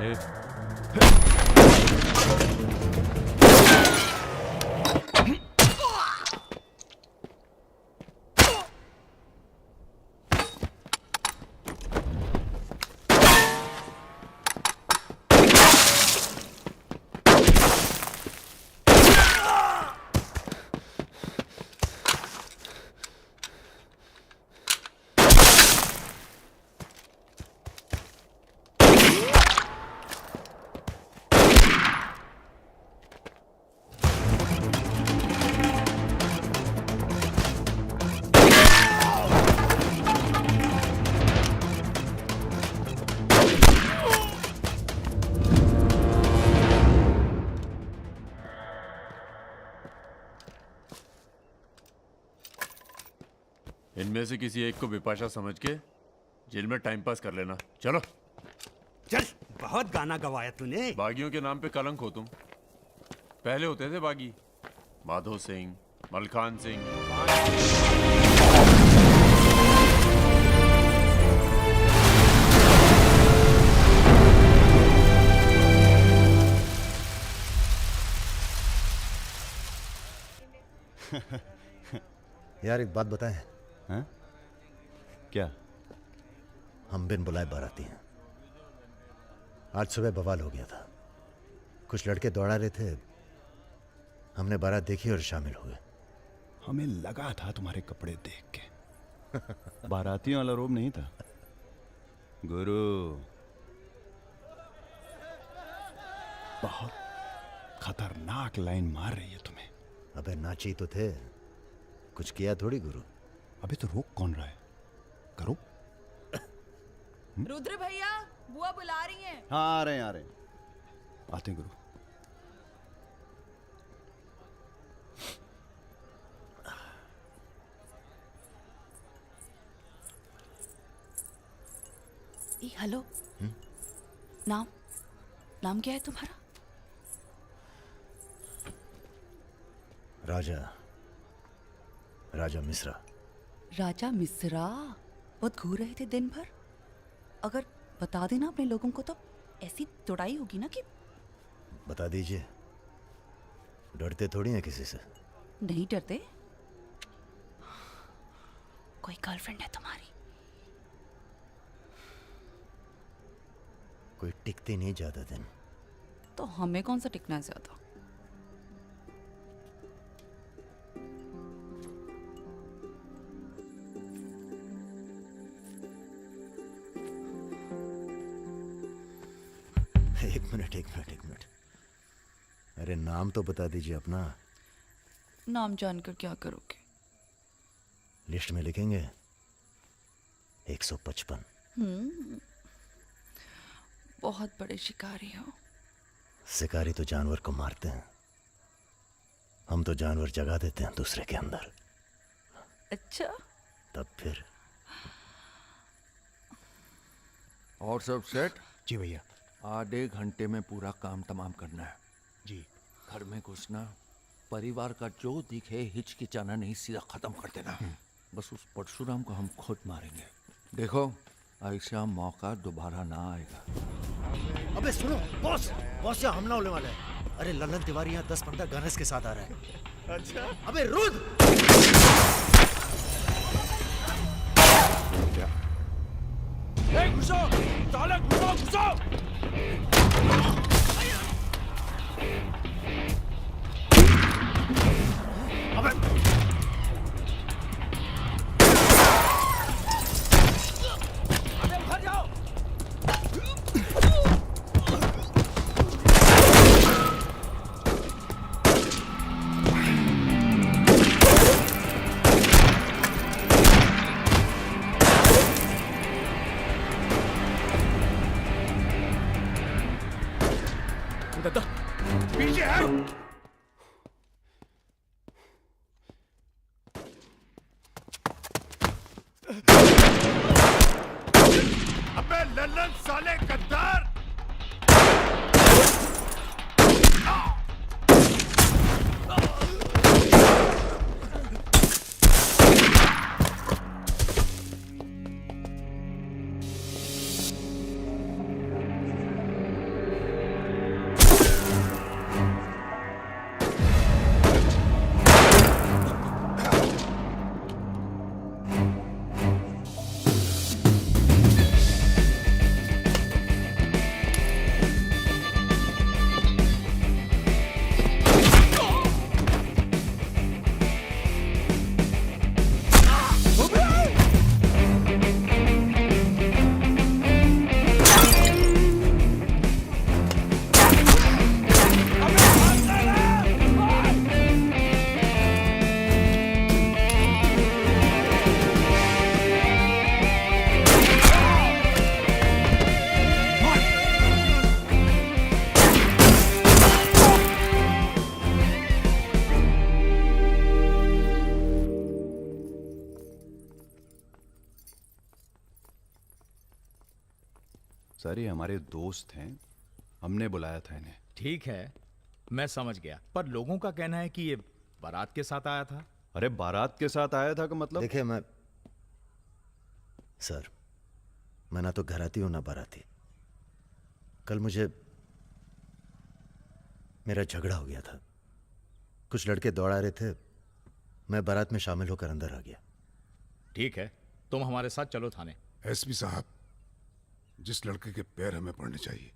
ए, इनमें से किसी एक को विपाशा समझ के जेल में टाइम पास कर लेना। चलो चल, बहुत गाना गवाया तूने। बागियों के नाम पे कलंक हो तुम। पहले होते थे बागी, माधो सिंह, मलखान सिंह। यार एक बात बताएं। हाँ? क्या? हम बिन बुलाए बाराती हैं। आज सुबह बवाल हो गया था। कुछ लड़के दौड़ा रहे थे, हमने बारात देखी और शामिल हुए। हमें लगा था तुम्हारे कपड़े देख के। बारातियों वाला रोब नहीं था गुरु। बहुत खतरनाक लाइन मार रही है तुम्हें। अबे नाची तो थे, कुछ किया थोड़ी गुरु। अबे तो रोक कौन रहा है? करो। रुद्र भैया, बुआ बुला रही हैं। हाँ आ रहे हैं आते हैं गुरु। हेलो। नाम नाम क्या है तुम्हारा? राजा मिश्रा। राजा मिश्रा? बहुत घूर रहे थे दिन भर। अगर बता देना अपने लोगों को तो ऐसी तोड़ाई होगी ना कि। बता दीजिए, डरते थोड़ी हैं किसी से। नहीं डरते। कोई गर्लफ्रेंड है तुम्हारी? कोई टिकती नहीं ज्यादा दिन। तो हमें कौन सा टिकना है ज्यादा? एक मिनट। अरे नाम तो बता दीजिए अपना। नाम जानकर क्या करोगे? लिस्ट में लिखेंगे 155। बहुत बड़े शिकारी हो। शिकारी तो जानवर को मारते हैं, हम तो जानवर जगा देते हैं दूसरे के अंदर। अच्छा, तब फिर। और सब सेट? जी भैया। आधे घंटे में पूरा काम तमाम करना है। जी। घर में घुसना, परिवार का जो दिखे हिचकिचाना नहीं, सीधा खत्म कर देना। बस उस परशुराम को हम खुद मारेंगे। देखो ऐसा मौका दोबारा ना आएगा। अबे सुनो बॉस, यहाँ हमला होने वाला है। अरे ललन तिवारी यहाँ 10-15 गनर्स के साथ आ रहा है। अच्छा? अबे रुद्र! घुसो, साले घुसो! पीछे है। अबे लल्लन साले गद्दार! सर ये हमारे दोस्त हैं, हमने बुलाया था इन्हें। ठीक है, मैं समझ गया, पर लोगों का कहना है कि ये बारात के साथ आया था। अरे बारात के साथ आया था का मतलब? देखिए सर, मैं ना तो घराती हूं ना बाराती। कल मुझे मेरा झगड़ा हो गया था, कुछ लड़के दौड़ा रहे थे, मैं बारात में शामिल होकर अंदर आ गया। ठीक है, तुम हमारे साथ चलो थाने। एसपी साहब, जिस लड़के के पैर हमें पड़ने चाहिए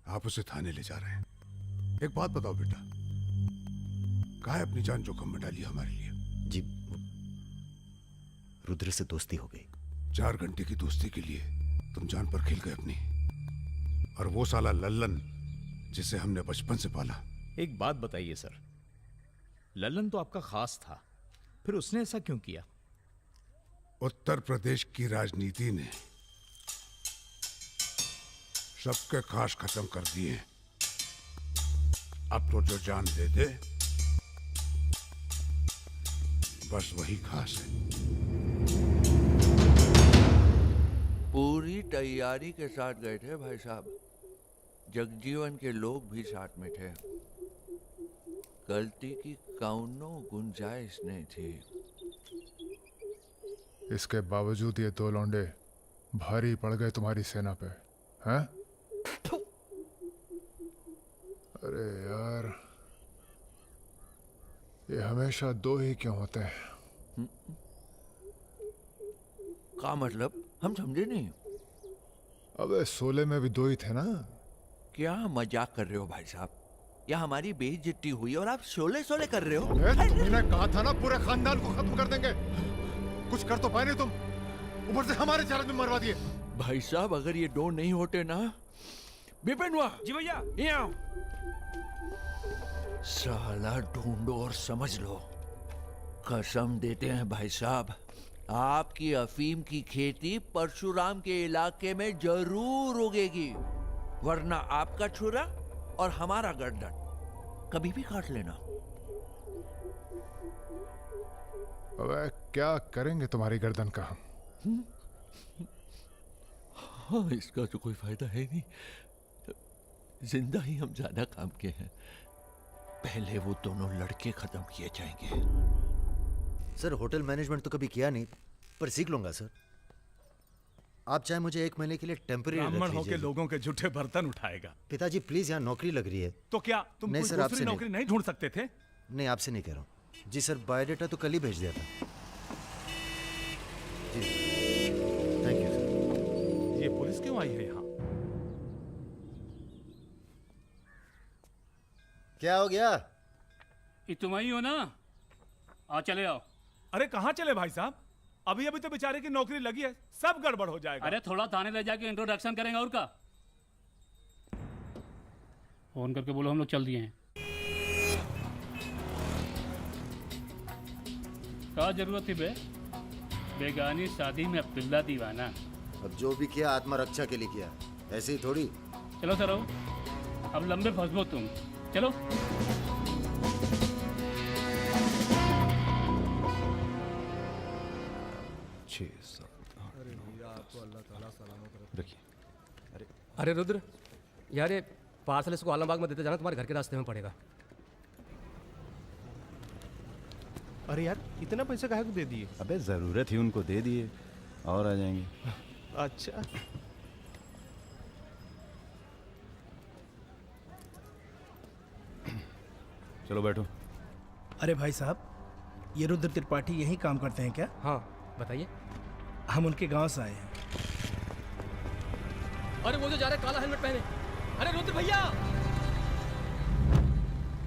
आप उसे थाने ले जा रहे हैं। एक बात बताओ बेटा, काहे अपनी जान जोखिम में डाली हमारे लिए? जी, रुद्र से दोस्ती हो गई। 4 घंटे की दोस्ती के लिए तुम जान पर खेल गए अपनी, और वो साला लल्लन जिसे हमने बचपन से पाला। एक बात बताइए सर, लल्लन तो आपका खास था, फिर उसने ऐसा क्यों किया? उत्तर प्रदेश की राजनीति ने सबके खास खत्म कर दिए। अब तो जो जान दे दे बस वही खास है। पूरी तैयारी के साथ गए थे भाई साहब, जगजीवन के लोग भी साथ में थे, गलती की कौनो गुंजाइश नहीं थी। इसके बावजूद ये 2 लौंडे भारी पड़ गए तुम्हारी सेना पे, हैं? अरे यार, ये हमेशा 2 ही क्यों होते हैं? का मतलब? हम समझे नहीं। अबे 16 में भी 2 ही थे ना। क्या मजाक कर रहे हो भाई साहब? या हमारी बेइज्जती हुई और आप शोले कर रहे हो? तुमने कहा था ना पूरे खानदान को खत्म कर देंगे, कुछ कर तो पाए नहीं तुम, ऊपर से हमारे 4 आदमी मरवा दिए। भाई साहब अगर ये 2 नहीं होते ना, बिपिन हुआ जी भैया। यहाँ साला ढूंढो और समझ लो। कसम देते हैं भाई साहब, आपकी अफीम की खेती परशुराम के इलाके में जरूर उगेगी, वरना आपका छुरा और हमारा गर्दन कभी भी काट लेना। अबे क्या करेंगे तुम्हारी गर्दन का हम? हाँ, इसका तो कोई फायदा है नहीं, जिंदा ही हम ज्यादा काम के हैं। पहले वो दोनों लड़के खत्म किए जाएंगे। सर, होटल मैनेजमेंट तो कभी किया नहीं, पर सीख लूंगा सर। आप चाहे मुझे 1 महीने के लिए टेम्पररी रख ब्राह्मण होके लीजिए। लोगों के झूठे बर्तन उठाएगा। पिताजी प्लीज, यहाँ नौकरी लग रही है। तो क्या तुम नहीं कोई सर, दूसरी आपसे नहीं। नौकरी नहीं ढूंढ सकते थे? नहीं, आपसे नहीं कह रहा हूँ जी सर, बायोडेटा तो कल ही भेज दिया था जी। Thank you sir. ये पुलिस क्यों आई है यहाँ? क्या हो गया? ये तुम ही हो ना? आ चले आओ। अरे कहाँ चले भाई साहब? अभी अभी तो बेचारे की नौकरी लगी है, सब गड़बड़ हो जाएगा। अरे थोड़ा थाने ले जाके इंट्रोडक्शन करेंगे और का। फोन करके बोलो हम लोग चल दिए हैं। क्या जरूरत थी बे? बेगानी शादी में पिल्ला दीवाना। अब जो भी किया आत्मरक्षा के लिए किया, ऐसे ही थोड़ी। चलो सर, अब लंबे फंसबो तुम। चलो। अरे रुद्र यार, ये पार्सल इसको आलमबाग में देते जाना, तुम्हारे घर के रास्ते में पड़ेगा। अरे यार, इतना पैसा काहे को दे दिए? अबे जरूरत ही उनको दे दिए और आ जाएंगे। अच्छा, चलो बैठो। अरे भाई साहब, ये रुद्र त्रिपाठी यहीं काम करते हैं क्या? हाँ बताइए। हम उनके गांव से आए हैं। अरे वो जो जा रहे काला हेलमेट पहने, अरे रुद्र भैया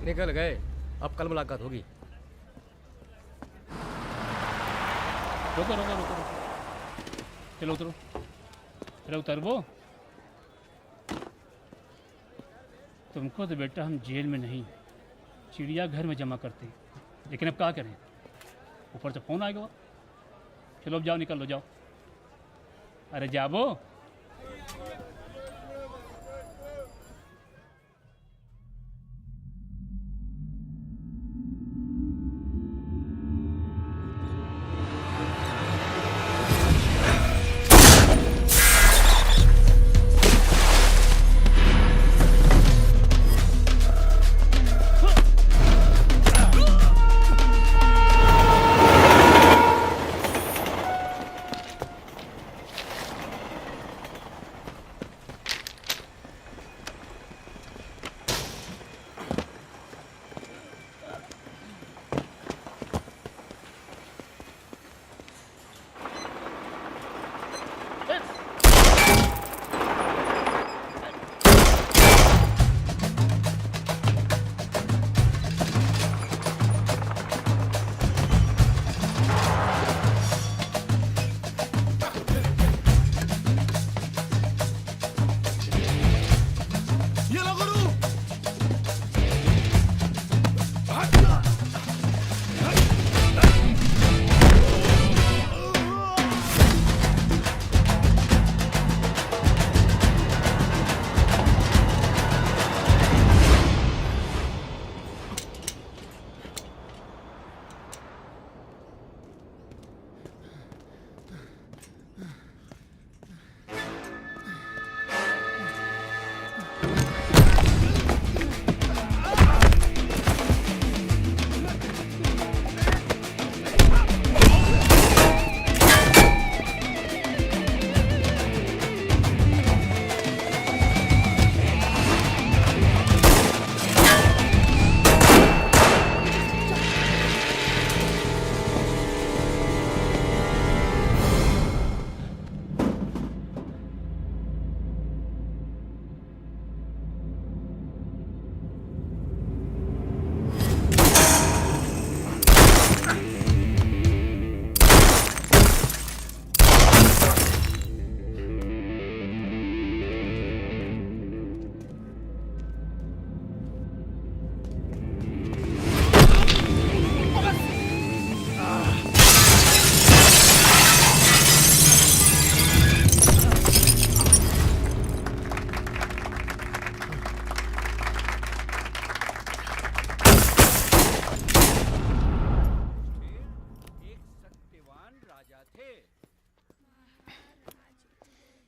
निकल गए, अब कल मुलाकात होगी। रुको रुको रुको, चलो उतरो। अरे उतरबो। तुमको तो बेटा हम जेल में नहीं, चिड़ियाघर में जमा करते हैं, लेकिन अब क्या करें, ऊपर से फोन आएगा। चलो अब जाओ, निकल लो, जाओ। अरे जाबो।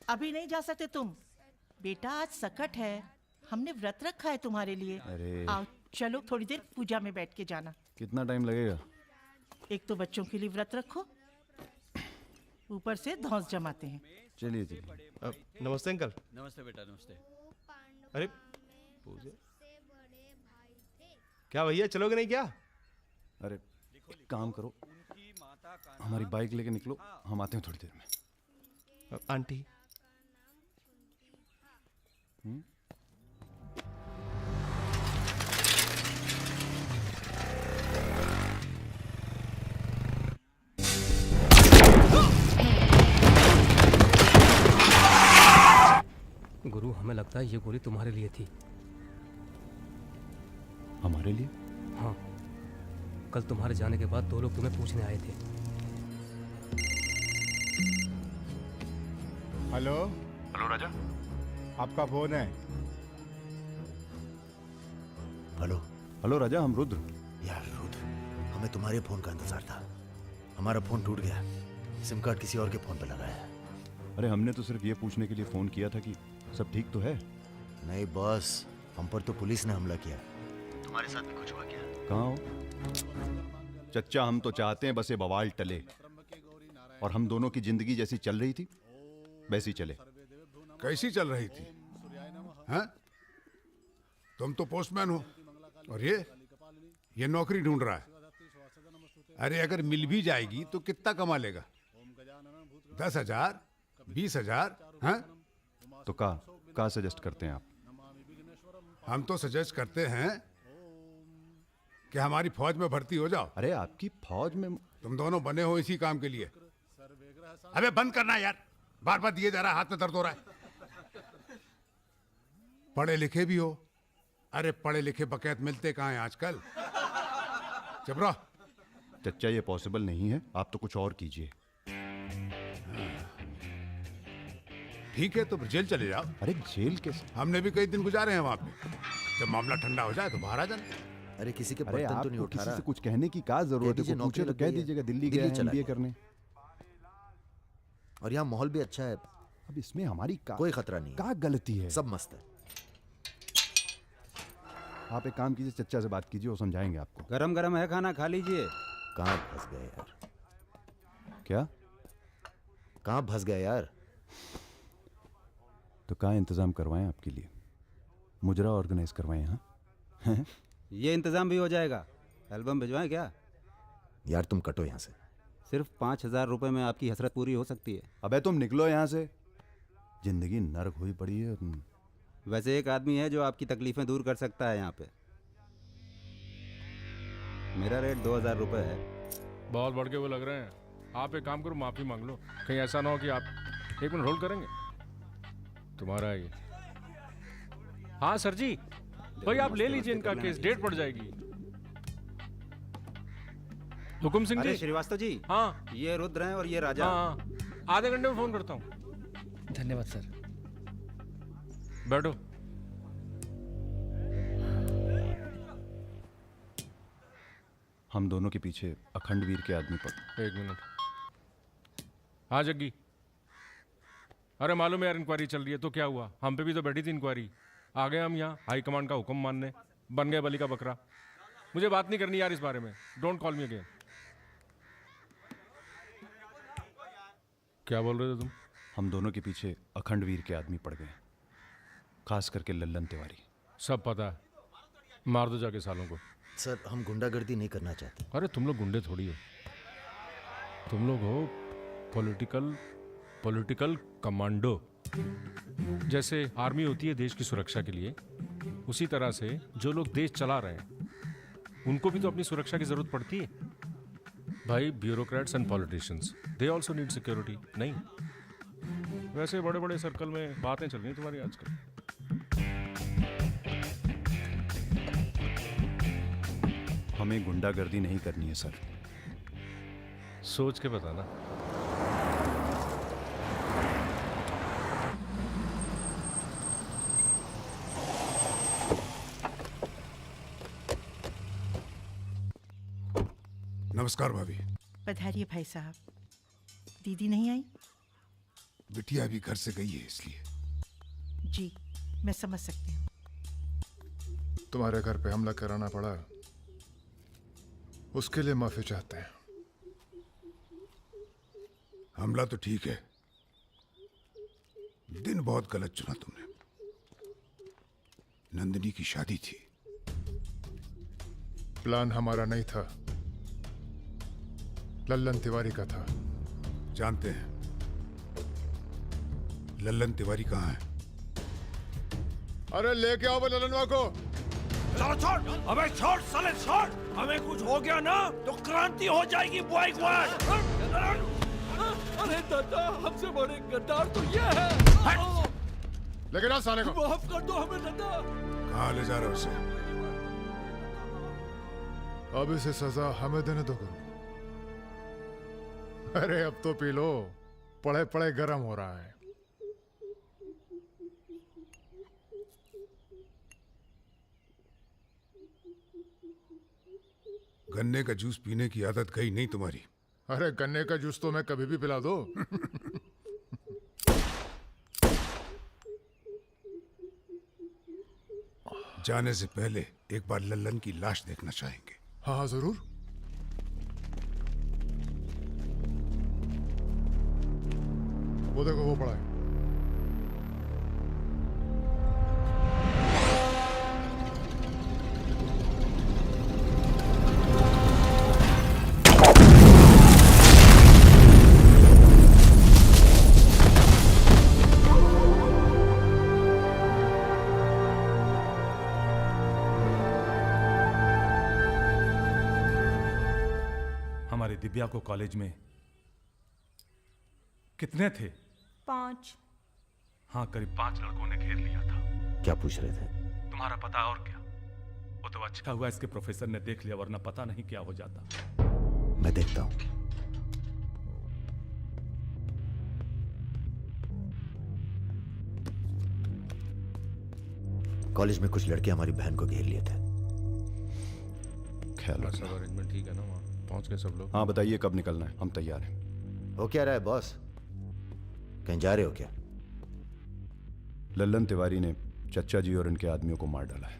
अभी नहीं जा सकते तुम। बेटा आज सकट है, हमने व्रत रखा है तुम्हारे लिए। अरे आओ चलो थोड़ी देर पूजा में बैठ के जाना। कितना टाइम लगेगा? एक तो बच्चों के लिए व्रत रखो, ऊपर से धौंस जमाते हैं। चलिए चलिए। नमस्ते अंकल। नमस्ते बेटा, नमस्ते। अरे पूजा क्या भैया, चलोगे नहीं क्या? अरे एक काम करो, हमारी बाइक लेके निकलो, हम आते हैं थोड़ी देर में। आंटी गुरु, हमें लगता है ये गोली तुम्हारे लिए थी। हमारे लिए? हाँ, कल तुम्हारे जाने के बाद 2 लोग तुम्हें पूछने आए थे। हेलो हेलो राजा। आपका फोन है। हेलो हेलो राजा, हम रुद्र। यार रुद्र, हमें तुम्हारे फोन का इंतजार था। हमारा फोन टूट गया, सिम कार्ड किसी और के फोन पे लगाया है। अरे हमने तो सिर्फ ये पूछने के लिए फोन किया था कि सब ठीक तो है। नहीं बॉस, हम पर तो पुलिस ने हमला किया। तुम्हारे साथ भी कुछ हुआ क्या? कहाँ हो चच्चा? हम तो चाहते हैं बस ये बवाल टले और हम दोनों की जिंदगी जैसी चल रही थी वैसी चले। कैसी चल रही थी? हैं? तुम तो पोस्टमैन हो और ये नौकरी ढूंढ रहा है। अरे अगर मिल भी जाएगी तो कितना कमा लेगा? 10,000, 20,000? हैं? तो का सजेस्ट करते हैं आप? हम तो सजेस्ट करते हैं कि हमारी फौज में भर्ती हो जाओ। अरे आपकी फौज में? तुम दोनों बने हो इसी काम के लिए। अबे बंद करना यार, बार बार दिए जा रहा है, हाथ में दर्द हो रहा है। पढ़े लिखे भी हो। अरे पढ़े लिखे बकैत मिलते कहाँ हैं आजकल? चुप रहो। चच्चा ये पॉसिबल नहीं है, आप तो कुछ और कीजिए। ठीक है तो फिर जेल चले जाओ। अरे जेल कैसे? हमने भी कई दिन गुजारे हैं वहां पे। जब मामला ठंडा हो जाए तो बाहर आ जाना। अरे किसी के अरे बर्तन तो नहीं आपको उठा किसी रहा। से कुछ कहने की क्या जरूरत है? नौकरी पूछे तो लग कह गई है। दीजिएगा दिल्ली गया है चला MBA गया। करने। और यहाँ माहौल भी अच्छा है। अब इसमें हमारी कोई खतरा नहीं है। क्या गलती है? सब मस्त है। आप एक काम कीजिए, चच्चा से बात कीजिए, वो समझाएंगे आपको। गरम गरम है खाना, खा लीजिए। कहाँ फंस गए यार? क्या? कहाँ फंस गए यार? तो क्या इंतजाम करवाएं आपके लिए? मुजरा ऑर्गेनाइज करवाएं? हाँ ये इंतजाम भी हो जाएगा। एल्बम भिजवाएं क्या? यार तुम कटो यहाँ से। सिर्फ 5,000 रुपए में आपकी हसरत पूरी हो सकती है। अबे तुम निकलो यहाँ से, जिंदगी नर्क हुई पड़ी है। वैसे एक आदमी है जो आपकी तकलीफें दूर कर सकता है यहाँ पे। मेरा रेट 2,000 रुपए है। बहुत बढ़ के वो लग रहे हैं। आप एक काम करो, माफी मांग लो। कहीं ऐसा ना हो कि आप 1 मिनट होल्ड करेंगे। तुम्हारा ये। हाँ सर जी, भाई आप ले लीजिए इनका केस, डेट पड़ जाएगी। हुकुम सिंह अरे जी। श्रीवास्तव जी। हाँ ये रुद्र हैं और ये राजा। हाँ, आधे घंटे में फोन करता हूँ। धन्यवाद सर। बैठो। हम दोनों के पीछे अखंड वीर के आदमी पर। 1 मिनट। हाँ जग्गी। अरे मालूम है यार, इंक्वायरी चल रही है। तो क्या हुआ? हम पे भी तो बैठी थी इंक्वायरी। आ गए हम यहाँ हाई कमांड का हुक्म मानने, बन गए बलि का बकरा। मुझे बात नहीं करनी यार इस बारे में। Don't call me again. क्या बोल रहे थे तुम? हम दोनों के पीछे अखंड वीर के आदमी पड़ गए, खास करके लल्लन तिवारी। सब पता है, मार दो जाके सालों को। सर हम गुंडागर्दी नहीं करना चाहते। अरे तुम लोग गुंडे थोड़ी हो, तुम लोग हो पॉलिटिकल कमांडो। जैसे आर्मी होती है देश की सुरक्षा के लिए, उसी तरह से जो लोग देश चला रहे हैं उनको भी तो अपनी सुरक्षा की जरूरत पड़ती है भाई। Bureaucrats and politicians, they also need security. नहीं, वैसे बड़े बड़े सर्कल में बातें चल रही हैं तुम्हारी आजकल। हमें गुंडागर्दी नहीं करनी है सर। सोच के बताना। नमस्कार भाभी। पधारिए भाई साहब। दीदी नहीं आई? बिटिया भी घर से गई है इसलिए। जी, मैं समझ सकती हूँ। तुम्हारे घर पे हमला कराना पड़ा, उसके लिए माफी चाहते हैं। हमला तो ठीक है, दिन बहुत गलत चुना तुमने। नंदिनी की शादी थी। प्लान हमारा नहीं था, लल्लन तिवारी का था। जानते हैं। लल्लन तिवारी कहाँ है? अरे लेके आओ लल्लनवा को। चलो छोड़, अबे छोड़ साले छोड़। हमें कुछ हो गया ना तो क्रांति हो जाएगी बॉय स्क्वाड। अरे दादा, हमसे बड़े गद्दार तो ये है। लेके जाओ साले को। माफ कर दो हमें दादा। कहाँ ले जा रहे हो उसे? अब इसे सजा हमें देने दो गुरु। अरे अब तो पी लो, पड़े पड़े गरम हो रहा है। गन्ने का जूस पीने की आदत गई नहीं तुम्हारी। अरे गन्ने का जूस तो मैं कभी भी पिला दो। जाने से पहले एक बार लल्लन की लाश देखना चाहेंगे। हाँ हाँ जरूर। वो देखो वो पड़ा है। हमारी दिव्या को कॉलेज में कितने थे? 5। हाँ, करीब 5 लड़कों ने घेर लिया था। क्या पूछ रहे थे? तुम्हारा पता और क्या? वो तो अच्छा हुआ इसके प्रोफेसर ने देख लिया, वरना पता नहीं क्या हो जाता। मैं देखता हूं। कॉलेज में कुछ लड़के हमारी बहन को घेर लिए थे। ख्याल सब अरेंजमेंट ठीक है ना? वहाँ पहुंच गए सब लोग? हाँ बताइए कब निकलना है, हम तैयार हैं। हो क्या रहा है बॉस? कहीं जा रहे हो क्या? लल्लन तिवारी ने चच्चा जी और इनके आदमियों को मार डाला है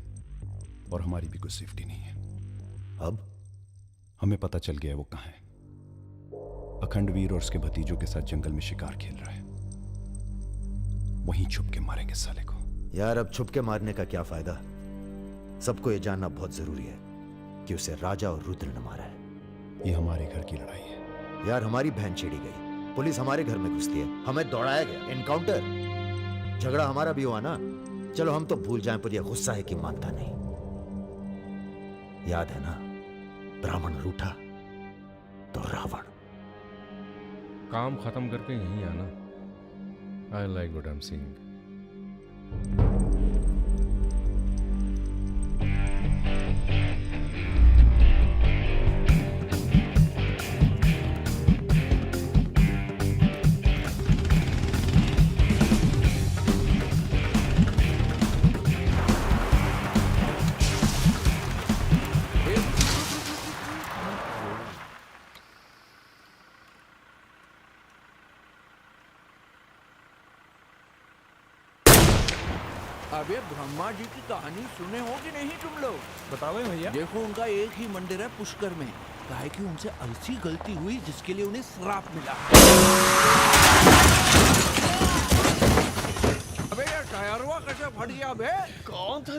और हमारी भी कुछ सेफ्टी नहीं है। अब हमें पता चल गया है वो कहाँ है। अखंडवीर और उसके भतीजों के साथ जंगल में शिकार खेल रहा है। वहीं छुप के मारेंगे साले को। यार अब छुप के मारने का क्या फायदा? सबको ये जानना बहुत जरूरी है कि उसे राजा और रुद्र ने मारा है। ये हमारे घर की लड़ाई है। यार हमारी बहन छेड़ी गई, पुलिस हमारे घर में घुसती है, हमें दौड़ाया गया, एनकाउंटर। झगड़ा हमारा भी हुआ ना। चलो हम तो भूल जाएं, पर यह गुस्सा है कि मानता नहीं। याद है ना, ब्राह्मण रूठा तो रावण। काम खत्म करके यहीं आना। I like what I am seeing. अबे ब्रह्मा जी की कहानी सुने हो कि नहीं तुम लोग? बताओ भैया। देखो उनका एक ही मंदिर है पुष्कर में। काहे कि उनसे ऐसी गलती हुई जिसके लिए उन्हें श्राप मिला। अबे यार टायरवा कैसे फट गया बे? कौन था?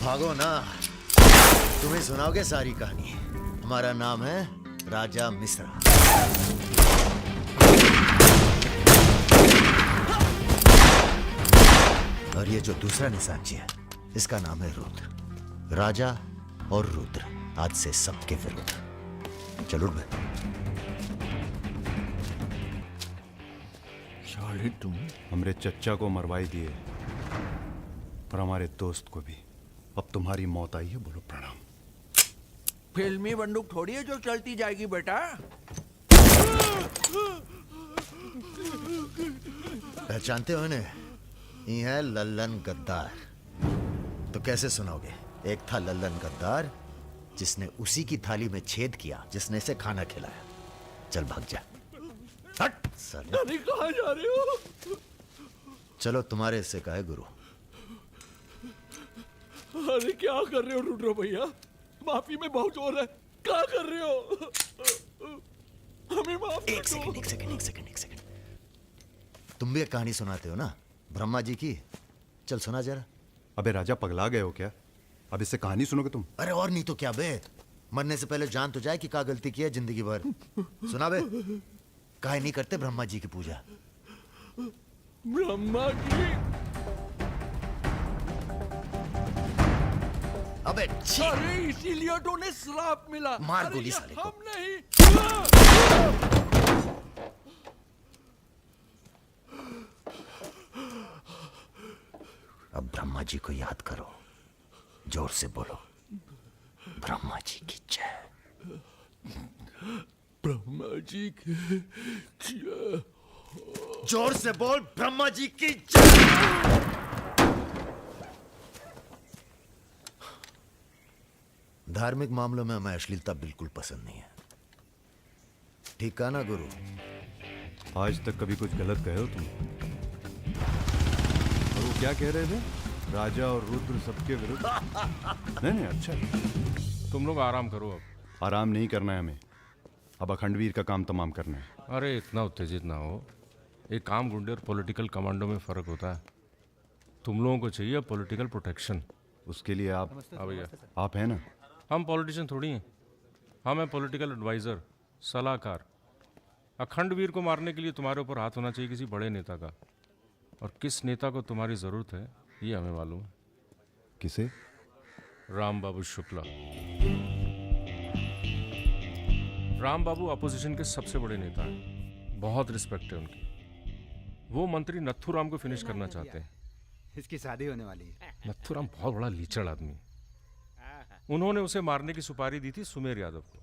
भागो ना, तुम्हें सुनाओगे सारी कहानी। हमारा नाम है राजा मिश्रा। और ये जो दूसरा निशानची है, इसका नाम है रुद्र। राजा और रुद्र आज से सबके विरुद्ध। चलो बे। साले तुम हमरे चच्चा को मरवाई दिए, पर हमारे दोस्त को भी। अब तुम्हारी मौत आई है, बोलो प्रणाम। फिल्मी बंदूक थोड़ी है जो चलती जाएगी बेटा। पहचानते हो इन्हें? ये है लल्लन गद्दार। तो कैसे सुनाओगे? एक था लल्लन गद्दार जिसने उसी की थाली में छेद किया जिसने इसे खाना खिलाया। चल भाग जा। हट सर। अरे कहाँ जा रहे हो? चलो तुम्हारे हिस्से का है गुरु। अरे क्या कर रहे हो रुद्र भैया? माफी में बहुत जोर है। क्या कर रहे हो? हमें माफ एक सेकंड। तुम भी एक कहानी सुनाते हो ना ब्रह्मा जी की? चल सुना जरा। अबे राजा पगला गए हो क्या? अब इससे कहानी सुनोगे तुम? अरे और नहीं तो क्या बे, मरने से पहले जान तो जाए कि क्या गलती की है जिंदगी भर। सुना बे। काहे नहीं करते ब्रह्मा जी की पूजा? ब्रह्मा की? अबे अरे इसीलिए तो उन्हें श्राप मिला। मार अरे गोली ये साले को। हम नहीं। अब ब्रह्मा जी को याद करो, जोर से बोलो, ब्रह्मा जी की जय। ब्रह्मा जी की जय। जोर से बोल, ब्रह्मा जी की जय। धार्मिक मामलों में हमें अश्लीलता बिल्कुल पसंद नहीं है। ठीक कहा ना गुरु? आज तक कभी कुछ गलत कहे हो तुम? और वो क्या कह रहे थे? राजा और रुद्र सबके विरुद्ध? नहीं अच्छा। तुम लोग आराम करो। अब आराम नहीं करना है हमें, अब अखंडवीर का काम तमाम करना है। अरे इतना उत्तेजित ना हो। एक काम गुंडे और पॉलिटिकल कमांडो में फर्क होता है। तुम लोगों को चाहिए पॉलिटिकल प्रोटेक्शन। उसके लिए आप भैया आप हैं ना? हम पॉलिटिशियन थोड़ी हैं, हम हैं पॉलिटिकल एडवाइज़र, सलाहकार। अखंडवीर को मारने के लिए तुम्हारे ऊपर हाथ होना चाहिए किसी बड़े नेता का, और किस नेता को तुम्हारी ज़रूरत है ये हमें मालूम है। किसे? राम बाबू शुक्ला। राम बाबू अपोजिशन के सबसे बड़े नेता हैं, बहुत रिस्पेक्ट है उनकी। वो मंत्री नथुराम को फिनिश करना चाहते हैं। इसकी शादी होने वाली है। नथुराम बहुत बड़ा लीचड़ आदमी है। उन्होंने उसे मारने की सुपारी दी थी सुमेर यादव को,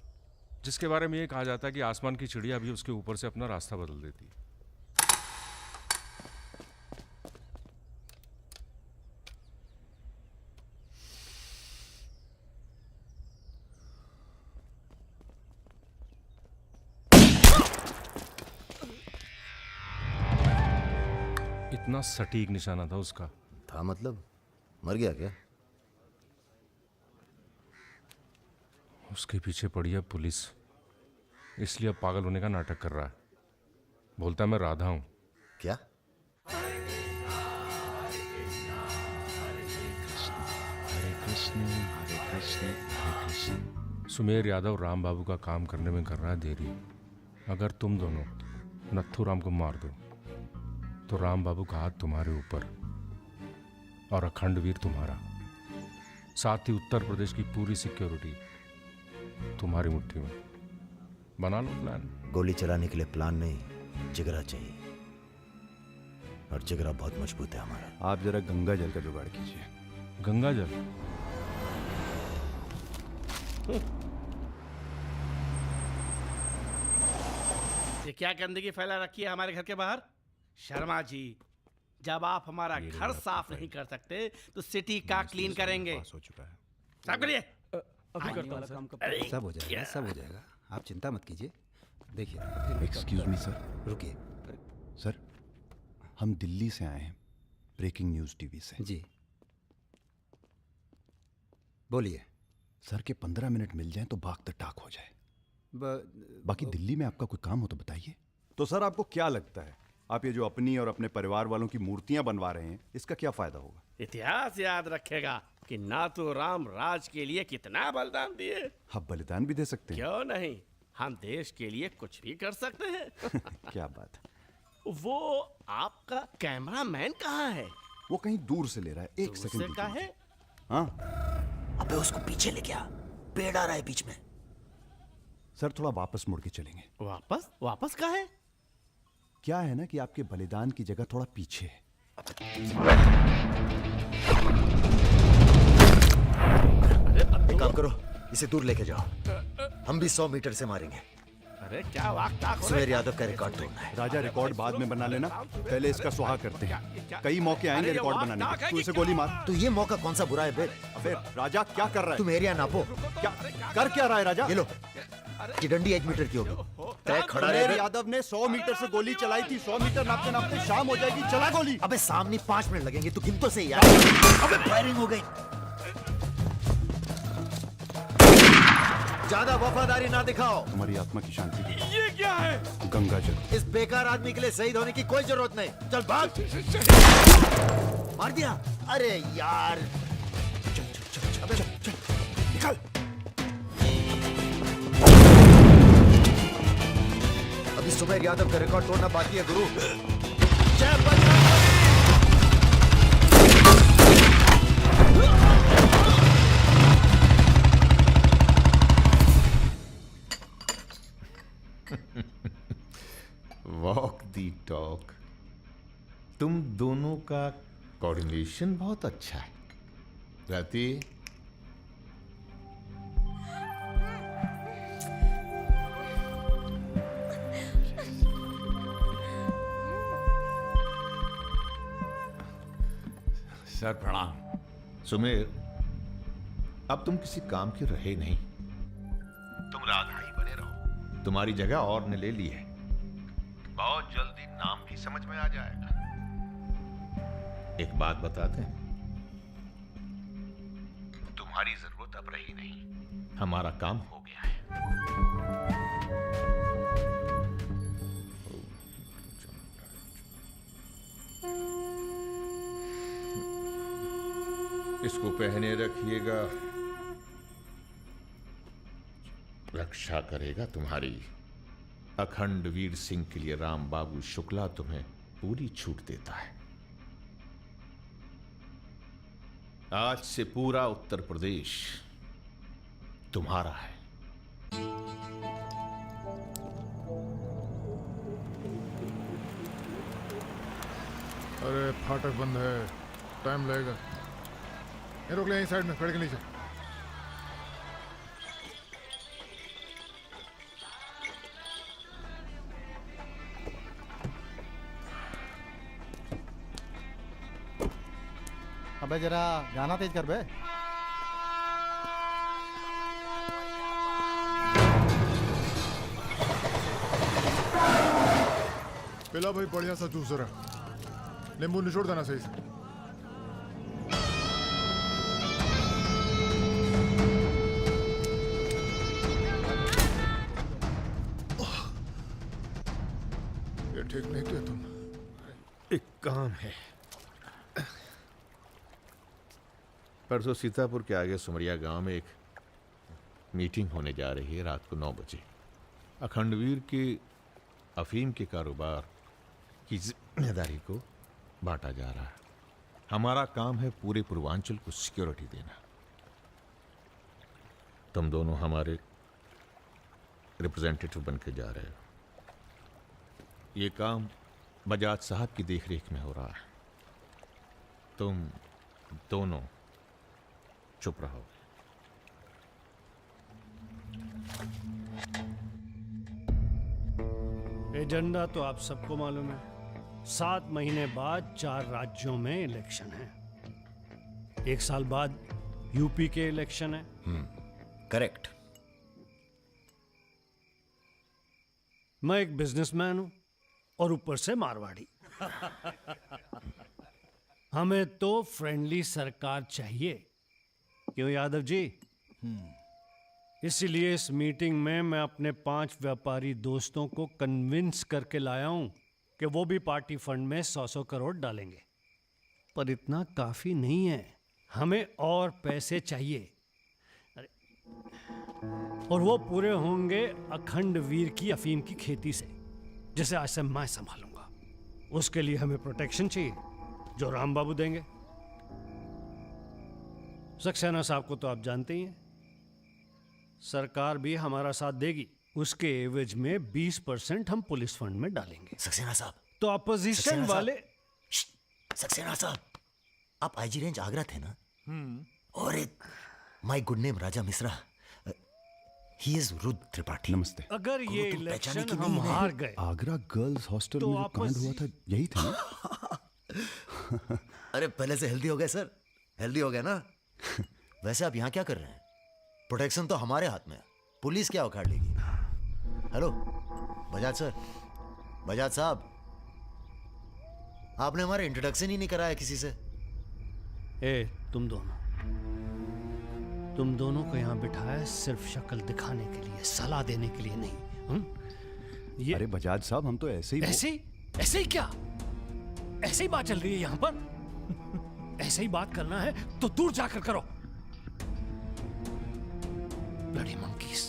जिसके बारे में ये कहा जाता है कि आसमान की चिड़िया भी उसके ऊपर से अपना रास्ता बदल देती है। इतना सटीक निशाना था उसका। था मतलब? मर गया क्या? उसके पीछे पड़ी है पुलिस, इसलिए अब पागल होने का नाटक कर रहा है। बोलता है मैं राधा हूं। क्या? सुमेर यादव राम बाबू का काम करने में कर रहा है देरी। अगर तुम दोनों नथुराम को मार दो तो राम बाबू का हाथ तुम्हारे ऊपर और अखंडवीर तुम्हारा, साथ ही उत्तर प्रदेश की पूरी सिक्योरिटी तुम्हारी मुट्ठी में। बना लो प्लान। गोली चलाने के लिए प्लान नहीं, जिगरा चाहिए, और जिगरा बहुत मजबूत है हमारा। आप जरा गंगा जल का जुगाड़ कीजिए। गंगा जल? ये क्या गंदगी फैला रखी है हमारे घर के बाहर? शर्मा जी, जब आप हमारा घर साफ नहीं कर सकते तो सिटी का क्लीन करेंगे। हो चुका है। साफ करिए। अभी करता हूं सर। सब हो जाएगा, सब हो जाएगा, आप चिंता मत कीजिए। देखिए, एक्सक्यूज मी सर। रुकिए सर, हम दिल्ली से आए हैं, ब्रेकिंग न्यूज़ टीवी से। जी बोलिए। सर के 15 मिनट मिल जाएं तो भाग द टाक हो जाए। बाकी दिल्ली में आपका कोई काम हो तो बताइए। तो सर आपको क्या लगता है, आप ये जो अपनी और अपने परिवार वालों की मूर्तियां बनवा रहे हैं, इसका क्या फायदा होगा? इतिहास याद रखेगा कि नाथुराम राज के लिए कितना बलिदान दिए। आप बलिदान भी दे सकते हैं। क्यों नहीं, हम देश के लिए कुछ भी कर सकते हैं। क्या बात है। वो आपका कैमरामैन कहाँ है? वो कहीं दूर से ले रहा है, एक सेकंड का है। हाँ, अबे उसको पीछे ले गया, पेड़ आ रहा है बीच में। सर थोड़ा वापस मुड़ के चलेंगे। वापस? वापस कहाँ है? क्या है ना कि आपके बलिदान की जगह थोड़ा पीछे है। एक काम करो, इसे दूर लेके जाओ, हम भी 100 मीटर से मारेंगे। अरे क्या वाक टाक हो सुमेर यादव का रिकॉर्ड तोड़ना है। राजा रिकॉर्ड बाद में बना लेना, पहले इसका सुहा करते हैं। कई मौके आएंगे रिकॉर्ड बनाने के। तू इसे गोली मार। तो ये मौका कौन सा बुरा है बे? अबे राजा क्या कर रहा है? तुम एरिया नापो। क्या कर क्या रहा है राजा? ये लो, ये डंडी 1 मीटर की होगी। तय खड़ा सुमेर रहे। यादव ने 100 मीटर से गोली चलाई थी। 100 मीटर नापते नापते शाम हो जाएगी। चला गोली। अबे सामने 5 मिनट लगेंगे, तू गिन तो सही यार। अबे फायरिंग हो गई। ज्यादा वफादारी ना दिखाओ। हमारी आत्मा की शांति के लिए ये क्या है? गंगा जल। इस बेकार आदमी के लिए शहीद होने की कोई जरूरत नहीं। चल भाग। मार दिया। अरे यार, चल चल चल चल, अबे चल निकल। अभी सुमेर यादव का रिकॉर्ड तोड़ना बाकी है गुरु। जय बजरंग। वॉक दी टॉक। तुम दोनों का कोऑर्डिनेशन बहुत अच्छा है। रति, सर प्रणाम। सुमेर, अब तुम किसी काम के रहे नहीं। तुम राधा ही बने रहो। तुम्हारी जगह और ने ले ली है। बहुत जल्दी नाम भी समझ में आ जाएगा। एक बात बताते हैं, तुम्हारी जरूरत अब रही नहीं। हमारा काम हो गया है। इसको पहने रखिएगा, रक्षा करेगा तुम्हारी। अखंड वीर सिंह के लिए राम बाबू शुक्ला तुम्हें पूरी छूट देता है। आज से पूरा उत्तर प्रदेश तुम्हारा है। अरे फाटक बंद है, टाइम लगेगा। ये रोक ले यहीं साइड में, पेड़ के नीचे। अबे जरा गाना तेज कर बे। पिला भाई बढ़िया सा जूस रहा, नींबू निचोड़ देना सही से। ये ठीक नहीं किया तुम। एक काम है। परसों सीतापुर के आगे सुमरिया गांव में एक मीटिंग होने जा रही है रात को 9 बजे। अखंडवीर के अफीम के कारोबार की जिम्मेदारी को बांटा जा रहा है। हमारा काम है पूरे पूर्वांचल को सिक्योरिटी देना। तुम दोनों हमारे रिप्रेजेंटेटिव बन के जा रहे हो। ये काम बजाज साहब की देखरेख में हो रहा है। तुम दोनों चुप रहो। एजेंडा तो आप सबको मालूम है। 7 महीने बाद 4 राज्यों में इलेक्शन है। 1 साल बाद यूपी के इलेक्शन है। करेक्ट। मैं एक बिजनेसमैन हूं और ऊपर से मारवाड़ी। हमें तो फ्रेंडली सरकार चाहिए, क्यों यादव जी? इसीलिए इस मीटिंग में मैं अपने 5 व्यापारी दोस्तों को कन्विंस करके लाया हूं कि वो भी पार्टी फंड में 100-100 करोड़ डालेंगे। पर इतना काफी नहीं है, हमें और पैसे चाहिए। और वो पूरे होंगे अखंड वीर की अफीम की खेती से, जिसे आज से मैं संभालूंगा। उसके लिए हमें प्रोटेक्शन चाहिए, जो राम बाबू देंगे। सक्सेना साहब को तो आप जानते ही हैं। सरकार भी हमारा साथ देगी। उसके एवज में 20% हम पुलिस फंड में डालेंगे। सक्सेना साहब तो अपोजिशन वाले। सक्सेना साहब, आप आईजी रेंज आगरा थे ना? और एक my good name Raja Mishra, he is Rudra Tripathi. नमस्ते। अगर ये इलेक्शन की हम नहीं है। हार गए आगरा गर्ल्स हॉस्टल तो में जो आपस- कांड हुआ था यही था ना? अरे पहले से हेल्दी हो गए सर, हेल्दी हो गए ना। वैसे आप यहाँ क्या कर रहे हैं? प्रोटेक्शन तो हमारे हाथ में है, पुलिस क्या उखाड़ लेगी। हेलो बजाज सर, बजाज साहब, आपने हमारा इंट्रोडक्शन ही नहीं कराया किसी से। ए तुम दोनों को यहाँ बिठाया सिर्फ शक्ल दिखाने के लिए, सलाह देने के लिए नहीं। ये अरे बजाज साहब, हम तो ऐसे ही ऐसे ही क्या? ऐसे ही बात चल रही है यहाँ पर। ऐसे ही बात करना है तो दूर जाकर करो। Bloody monkeys.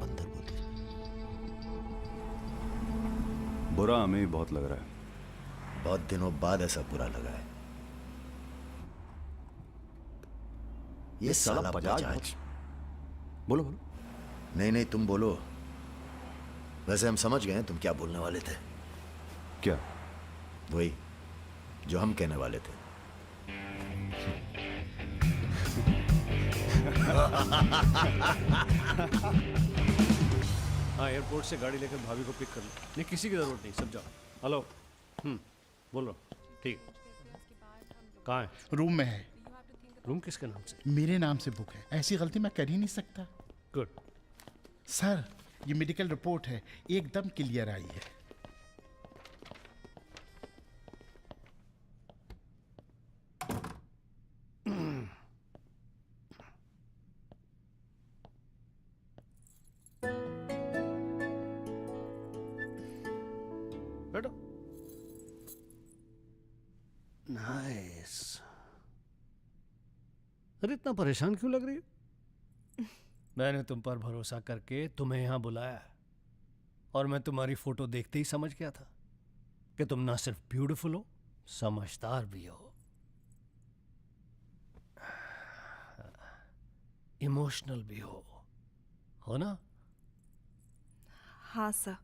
बंदर बोलते। बुरा हमें ही बहुत लग रहा है। बहुत दिनों बाद ऐसा बुरा लगा है। ये साला बजाज। बोलो बोलो। नहीं तुम बोलो। वैसे हम समझ गए तुम क्या बोलने वाले थे। क्या? वही जो हम कहने वाले थे। हाँ, एयरपोर्ट से गाड़ी लेकर भाभी को पिक कर लो। नहीं, किसी की जरूरत नहीं, सब जाओ। हेलो, बोलो। ठीक। कहाँ है? रूम में है। रूम किसके नाम से? मेरे नाम से बुक है, ऐसी गलती मैं कर ही नहीं सकता। गुड। सर, ये मेडिकल रिपोर्ट है, एकदम क्लियर आई है। बैठो। नाइस। अरे इतना परेशान क्यों लग रही है? मैंने तुम पर भरोसा करके तुम्हें यहां बुलाया और मैं तुम्हारी फोटो देखते ही समझ गया था कि तुम ना सिर्फ ब्यूटीफुल हो, समझदार भी हो, इमोशनल भी हो ना? हाँ सर।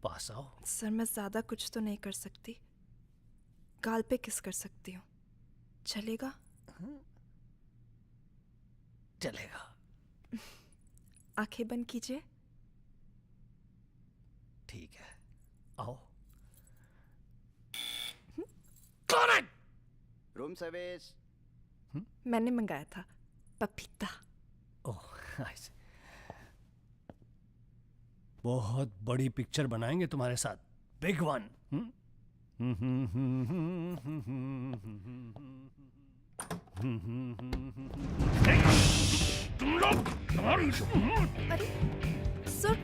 पास आओ। सर मैं ज्यादा कुछ तो नहीं कर सकती, गाल पे किस कर सकती हूँ, चलेगा? चलेगा। आंखें बंद कीजिए। ठीक है, आओ। कौन है? Room service. मैंने मंगाया था पपीता। ओह, ऐसे। बहुत बड़ी पिक्चर बनाएंगे तुम्हारे साथ, बिग वन। तुम लोग। अरे सर,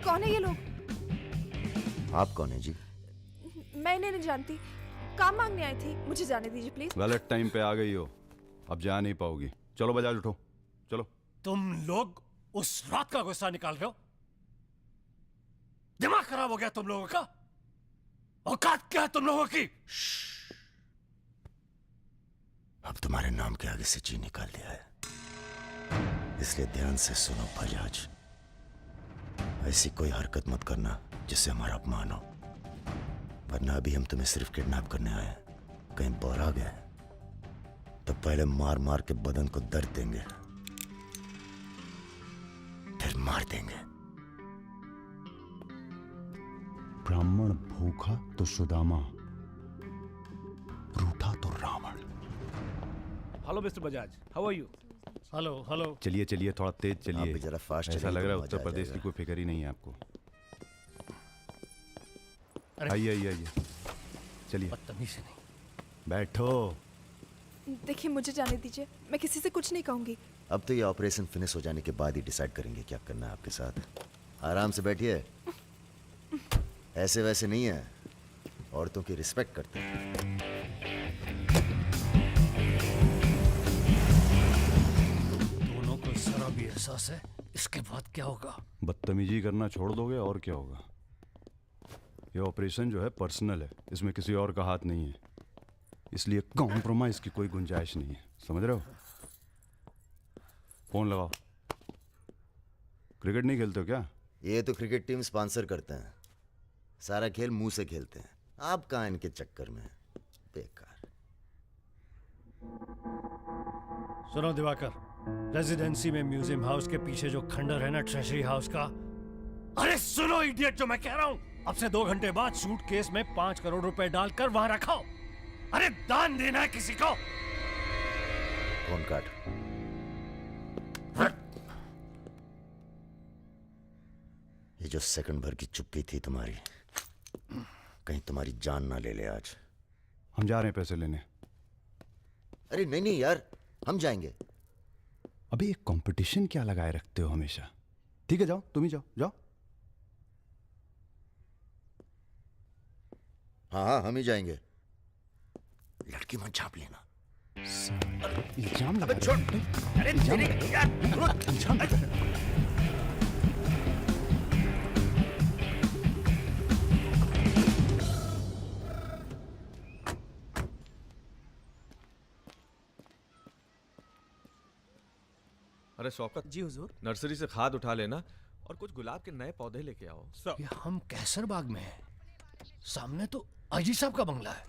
कौन है ये लोग? आप कौन है जी? मैं इन्हें नहीं जानती, काम मांगने आई थी, मुझे जाने दीजिए प्लीज। गलत टाइम पे आ गई हो, अब जा नहीं पाओगी। चलो बजाज, उठो चलो। तुम लोग उस रात का गुस्सा निकाल रहे हो? दिमाग खराब हो गया तुम लोगों का? औकात क्या है तुम लोगों की? अब तुम्हारे नाम के आगे से जी निकाल दिया है, इसलिए ध्यान से सुनो बजाज। ऐसी कोई हरकत मत करना जिससे हमारा अपमान हो, वरना अभी हम तुम्हें सिर्फ किडनैप करने आए हैं। कहीं बौरा गए तो पहले मार मार के बदन को दर्द देंगे, फिर मार देंगे। ब्राह्मण भूखा तो सुदामा, रूठा तो Ravan. Hello mister Bajaj, how are you? Hello. चलिए चलिए, थोड़ा तेज आप चलिए। भी जरा फास्ट ऐसा चलिए लग तो रहा है मजा उत्तर आ प्रदेश की जाएगा। कोई फिक्र ही नहीं है आपको। आइए। चलिए। बदतमीजी नहीं। बैठो। देखिए मुझे जाने दीजिए, मैं किसी से कुछ नहीं कहूंगी। अब तो ये ऑपरेशन फिनिश हो जाने के बाद ही डिसाइड करेंगे क्या करना है आपके साथ। आराम से बैठिए, ऐसे वैसे नहीं है, औरतों की रिस्पेक्ट करते हैं। दोनों को जरा भी एहसास है इसके बाद क्या होगा? बदतमीजी करना छोड़ दोगे और क्या होगा? ये ऑपरेशन जो है पर्सनल है, इसमें किसी और का हाथ नहीं है, इसलिए कॉम्प्रोमाइज की कोई गुंजाइश नहीं है। समझ रहे हो? फोन लगाओ। क्रिकेट नहीं खेलते हो क्या? ये तो क्रिकेट टीम स्पॉन्सर करते हैं, सारा खेल मुंह से खेलते हैं। आप कहाँ इनके चक्कर में? बेकार। सुनो दिवाकर, रेजिडेंसी में म्यूजियम हाउस के पीछे जो खंडर है ना ट्रेजरी हाउस का। अरे सुनो इडियट, जो मैं कह रहा हूं, अब से 2 घंटे बाद सूटकेस में 5 करोड़ रुपए डालकर वहां रखो। अरे दान देना है किसी को। फोन काट। ये जो सेकंड भर की चुप्पी थी तुम्हारी, कहीं तुम्हारी जान ना ले ले आज। हम जा रहे हैं पैसे लेने। अरे नहीं नहीं यार, हम जाएंगे। अबे एक कंपटीशन क्या लगाए रखते हो हमेशा। ठीक है जाओ, तुम ही जाओ जाओ। हाँ हाँ हम ही जाएंगे। लड़की मत झाप लेना। इल्जाम लगा छोड़। अरे यार अरे शौकत जी हुजूर। नर्सरी से खाद उठा लेना और कुछ गुलाब के नए पौधे लेके आओ। ये हम कैसर बाग में हैं। सामने तो अजी साहब का बंगला है।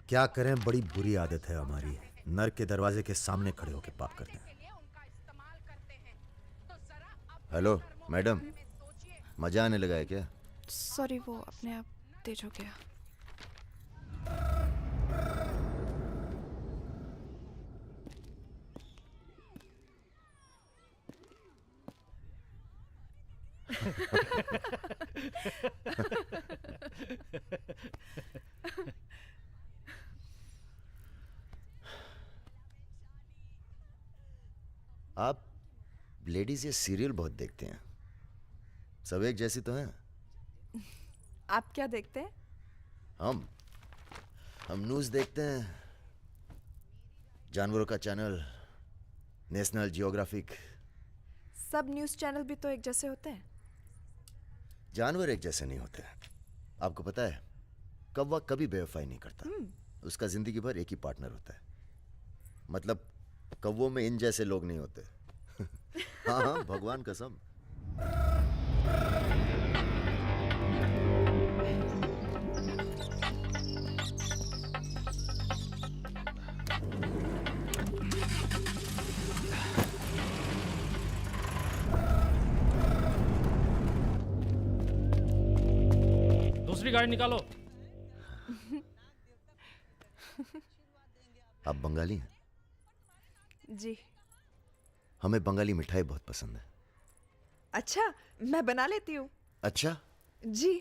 क्या करें, बड़ी बुरी आदत है हमारी। नर के दरवाजे के सामने खड़े होकर पाप करते हैं। हेलो मैडम, मजा आने लगा है क्या? सॉरी, वो अपने आप तेज हो गया। आप लेडीज ये सीरियल बहुत देखते हैं, सब एक जैसी तो हैं। आप क्या देखते हैं? हम न्यूज़ देखते हैं, जानवरों का चैनल, नेशनल जियोग्राफिक। सब न्यूज़ चैनल भी तो एक जैसे होते हैं। जानवर एक जैसे नहीं होते। आपको पता है, कौवा कभी बेवफाई नहीं करता। उसका जिंदगी भर एक ही पार्टनर होता है। मतलब कौवों में इन जैसे लोग नहीं होते। हाँ हाँ, भगवान कसम। दूसरी गाड़ी निकालो। आप बंगाली हैं? जी। हमें बंगाली मिठाई बहुत पसंद है। अच्छा, मैं बना लेती हूँ। अच्छा जी।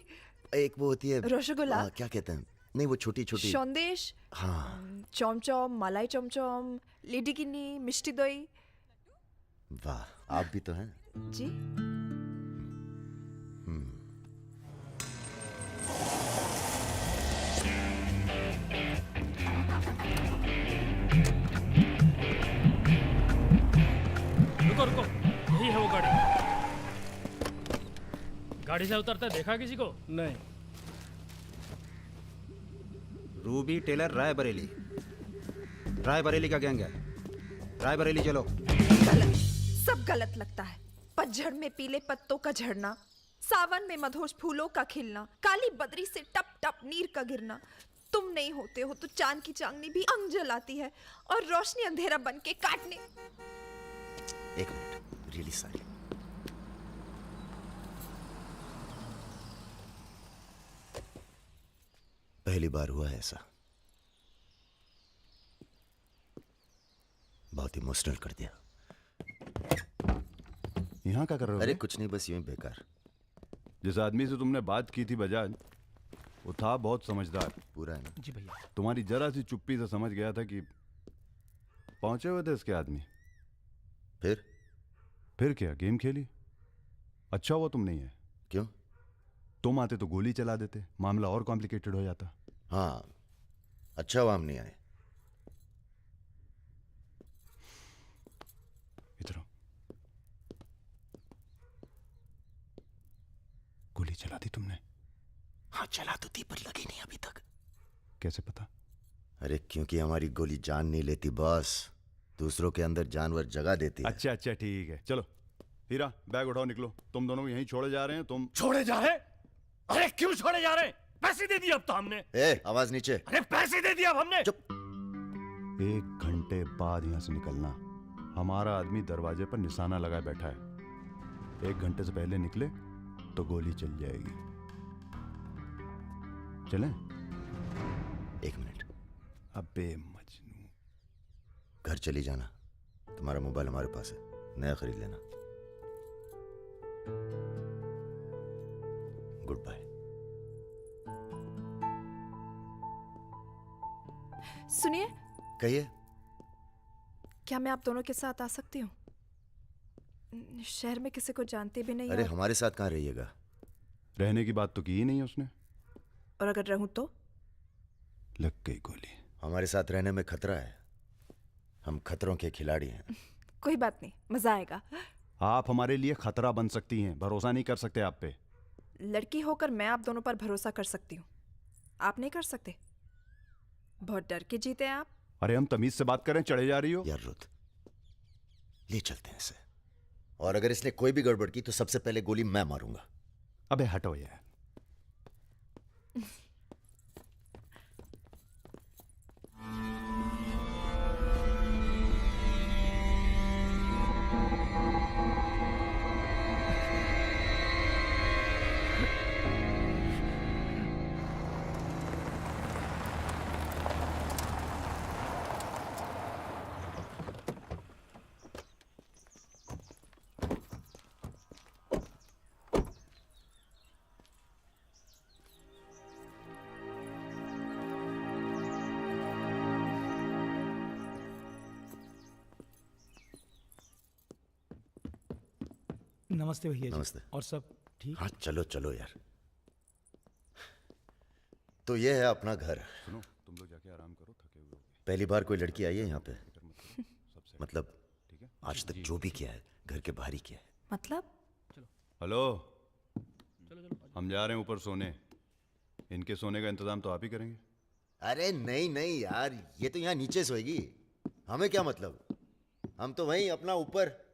एक वो होती है रसगुल्ला। क्या कहते हैं, नहीं वो छोटी छोटी। सौंदेश। हाँ। चमचम, मलाई चमचम, लेडीकिनी, मिष्टी दही। वाह, आप भी तो हैं। जी। रुको रुको, यही है वो गाड़ी। गाड़ी से उतरता देखा किसी को? नहीं। Ruby Taylor Raebareli. रायबरेली का गैंग है। रायबरेली चलो। गलत, सब गलत लगता है। पतझड़ में पीले पत्तों का झड़ना, सावन में मधोश फूलों का खिलना, काली बदरी से टप टप नीर का गिरना। तुम नहीं होते हो तो चांद की चांदनी भी अंग जलाती है और रोशनी अंधेरा बन के काटने। एक मिनट, रियली सॉरी। पहली बार हुआ है ऐसा। बहुत इमोशनल कर दिया। यहाँ क्या कर रहे हो? अरे कुछ नहीं, बस यूं ही बेकार। जिस आदमी से तुमने बात की थी बजाज, वो था बहुत समझदार। पूरा है ना? जी भैया। तुम्हारी जरा सी चुप्पी से समझ गया था कि पहुंचे हुए थे इसके आदमी। फिर क्या, गेम खेली। अच्छा हुआ तुम नहीं है। क्यों? तुम आते तो गोली चला देते, मामला और कॉम्प्लिकेटेड हो जाता। हाँ, अच्छा हुआ हम नहीं आए। इधर आओ। गोली चला दी तुमने? हाँ चला तो थी, पर लगी नहीं अभी तक। कैसे पता? अरे क्योंकि हमारी गोली जान नहीं लेती बॉस, दूसरों के अंदर जानवर जगह देती है। अच्छा अच्छा ठीक है, चलो हीरा बैग उठाओ, निकलो। तुम दोनों यहीं छोड़े जा रहे हैं। तुम छोड़े जा रहे? अरे क्यों छोड़े जा रहे? पैसे दे दिए अब तो हमने। आवाज नीचे। अरे पैसे दे दिए अब हमने। चुप। 1 घंटे बाद यहां से निकलना, हमारा आदमी दरवाजे पर निशाना लगाए बैठा है। 1 घंटे से पहले निकले तो गोली चल जाएगी। चलें? 1 मिनट। अबे मजनू, घर चली जाना। तुम्हारा मोबाइल हमारे पास है, नया खरीद लेना। Goodbye. सुनिए, कहिए। क्या मैं आप दोनों के साथ आ सकती हूँ? शहर में किसी को जानते भी नहीं। अरे हमारे साथ कहाँ रहिएगा? रहने की बात तो की ही नहीं उसने। और अगर रहूं तो? लग गई गोली। हमारे साथ रहने में खतरा है। हम खतरों के खिलाड़ी हैं। कोई बात नहीं, मजा आएगा। आप हमारे लिए खतरा बन सकती हैं, भरोसा नहीं कर सकते आप पे। लड़की होकर मैं आप दोनों पर भरोसा कर सकती हूँ, आप नहीं कर सकते। बहुत डर के जीते हैं आप। अरे हम तमीज से बात करें, चढ़े जा रही हो। यार रुत, ले चलते हैं इसे। और अगर इसने कोई भी गड़बड़ की तो सबसे पहले गोली मैं मारूंगा। अबे हटो यार। नमस्ते भैया जी। नमस्ते। और सब ठीक? हाँ चलो चलो यार। तो ये है अपना घर। सुनो, तुम लोग जाके आराम करो, थके हुए होगे। पहली बार कोई लड़की आई है यहाँ पे? मतलब आज तक जो भी किया है घर के बाहर ही किया है। मतलब? हेलो, हम जा रहे हैं ऊपर सोने। इनके सोने का इंतजाम तो आप ही करेंगे। अरे नहीं नहीं यार, ये तो यहाँ नीचे सोएगी, हमें क्या मतलब। हम तो वहीं अपना ऊपर।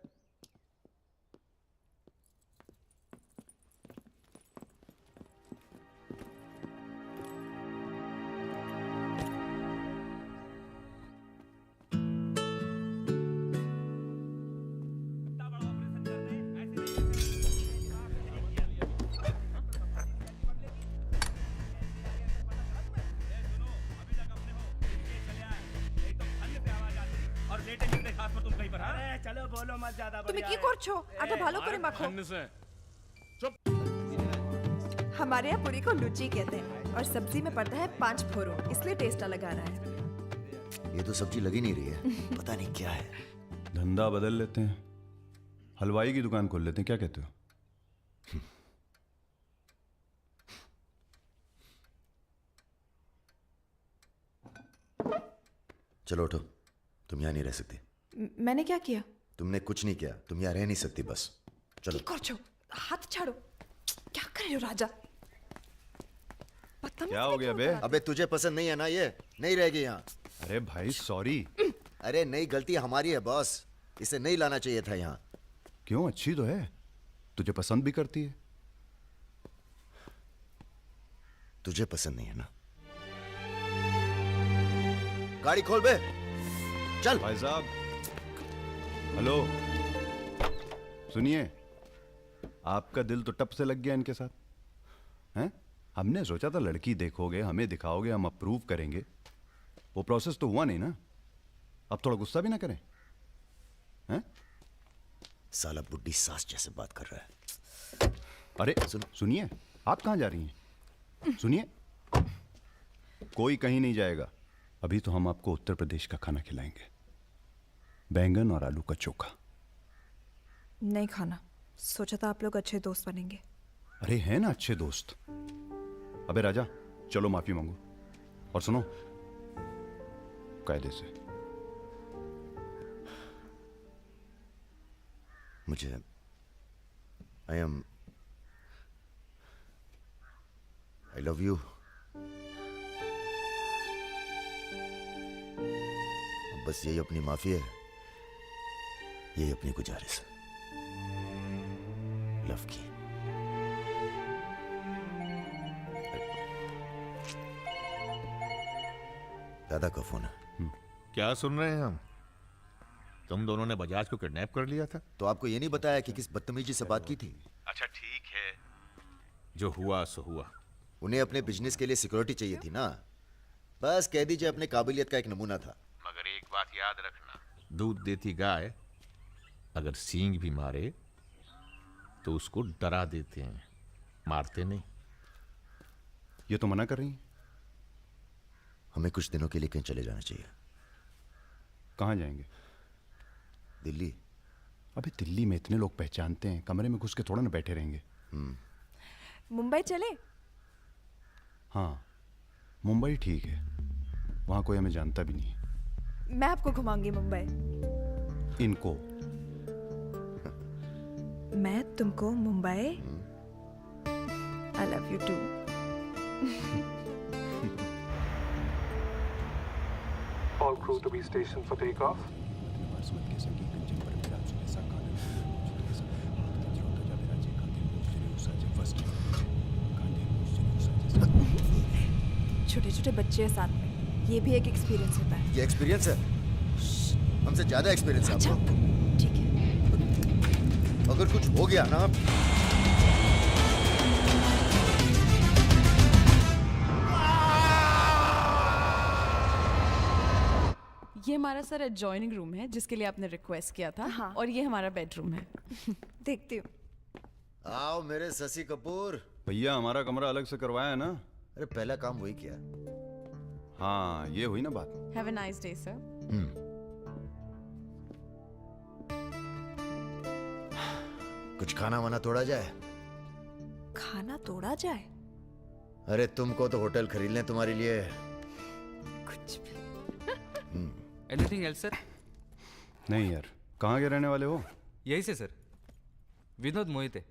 তুমি কি করছো? আটা ভালো করে মাখো। हमारे यहाँ पूरी को लुची कहते हैं और सब्जी में पड़ता है 5 फोड़न, इसलिए टेस्ट अलग आ रहा है। ये तो सब्जी लगी नहीं रही है, पता नहीं क्या है। धंधा बदल लेते हैं, हलवाई की दुकान खोल लेते हैं, क्या कहते हो? चलो उठो, तुम यहाँ नहीं रह सकती। मैंने क्या किया? तुमने कुछ नहीं किया, तुम यहाँ रह नहीं सकती, बस चलो। কি করছো? हाथ छाड़ो। क्या कर रहे हो राजा? क्या हो गया बे? अबे तुझे पसंद नहीं है ना, ये नहीं रहेगी यहाँ। अरे भाई सॉरी। अरे नहीं, गलती हमारी है बॉस, इसे नहीं लाना चाहिए था यहाँ। क्यों, अच्छी तो है, तुझे पसंद भी करती है। तुझे पसंद नहीं है ना? गाड़ी खोल बे, चल। भाई साहब, हेलो, सुनिए, आपका दिल तो टप से लग गया इनके साथ, हैं? हमने सोचा था लड़की देखोगे, हमें दिखाओगे, हम अप्रूव करेंगे। वो प्रोसेस तो हुआ नहीं ना। अब थोड़ा गुस्सा भी ना करें, हैं? साला बुड्ढी सास जैसे बात कर रहा है। अरे सुनिए, आप कहाँ जा रही हैं? सुनिए, कोई कहीं नहीं जाएगा। अभी तो हम आपको उत्तर प्रदेश का खाना खिलाएंगे, बैंगन और आलू का चोखा। नहीं खाना, सोचा था आप लोग अच्छे दोस्त बनेंगे। अरे हैं ना अच्छे दोस्त। अबे राजा, चलो माफी मांगो। और सुनो, कायदे से। मुझे आई लव यू। बस यही अपनी माफी है, यही अपनी गुजारिश है लव की। दादा का फोन है। क्या सुन रहे हैं हम? तुम दोनों ने बजाज को किडनैप कर लिया था। तो आपको ये नहीं बताया कि किस बदतमीजी से बात की थी? अच्छा ठीक है, जो हुआ सो हुआ। उन्हें अपने बिजनेस के लिए सिक्योरिटी चाहिए थी ना, बस कह दीजिए अपने काबिलियत का एक नमूना था। मगर एक बात याद रखना, दूध देती गाय अगर सींग भी मारे तो उसको डरा देते हैं, मारते नहीं। ये तो मना कर रही हैं। हमें कुछ दिनों के लिए कहीं चले जाना चाहिए। कहाँ जाएंगे? दिल्ली। अबे दिल्ली में इतने लोग पहचानते हैं, कमरे में घुस के थोड़ा ना बैठे रहेंगे। मुंबई चले? हाँ, मुंबई ठीक है, वहाँ कोई हमें जानता भी नहीं है। मैं आपको घुमाऊंगी मुंबई। इनको? मैं तुमको Mumbai. I love you too. All crew to be stationed for takeoff. छोटे छोटे बच्चे हैं साथ में, ये भी एक एक्सपीरियंस होता है। ये एक्सपीरियंस है? हमसे ज्यादा एक्सपीरियंस है आपको। ठीक है। अगर कुछ हो गया ना, ये हमारा सर एडजॉइनिंग रूम है जिसके लिए आपने रिक्वेस्ट किया था। हाँ। और ये हमारा बेडरूम है। देखती हूँ। आओ मेरे शशि कपूर। भैया हमारा कमरा अलग से करवाया है ना? अरे पहला काम वही किया। हाँ, ये हुई ना बात। Have a nice day sir. कुछ खाना वाना तोड़ा जाए? खाना तोड़ा जाए? अरे तुमको तो होटल खरीद लें तुम्हारे लिए। कुछ भी। Anything else sir? नहीं यार, कहाँ के रहने वाले हो? यही से सर, विनोद मोहिते,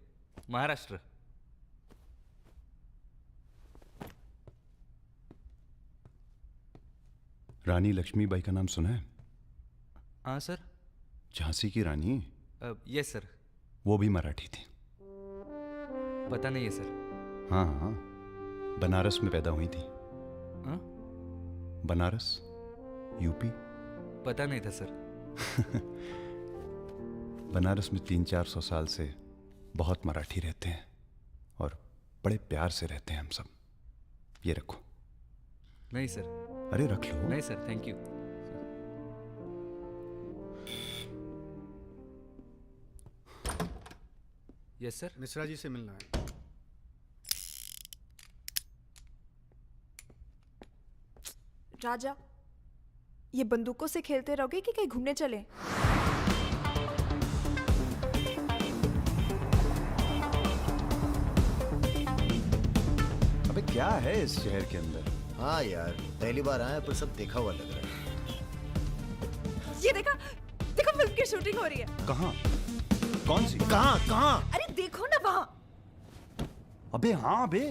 महाराष्ट्र। रानी लक्ष्मीबाई का नाम सुना है? हाँ सर। झांसी की रानी? Yes sir. वो भी मराठी थी। पता नहीं है सर। हाँ हाँ, बनारस में पैदा हुई थी। हाँ? बनारस, यूपी। पता नहीं था सर। बनारस में 300-400 साल से बहुत मराठी रहते हैं और बड़े प्यार से रहते हैं हम सब। ये रखो। नहीं सर। अरे रख लो। नहीं sir, thank you. Yes sir. Mishra ji से मिलना है। राजा, ये बंदूकों से खेलते रहोगे कि कहीं घूमने चले? अबे क्या है इस शहर के अंदर? हाँ यार, पहली बार आए पर सब देखा हुआ लग रहा है। ये देखा, देखो फिल्म की शूटिंग हो रही है। कहाँ? कौन सी? कहाँ कहाँ? अरे देखो ना वहाँ। अबे हाँ बे।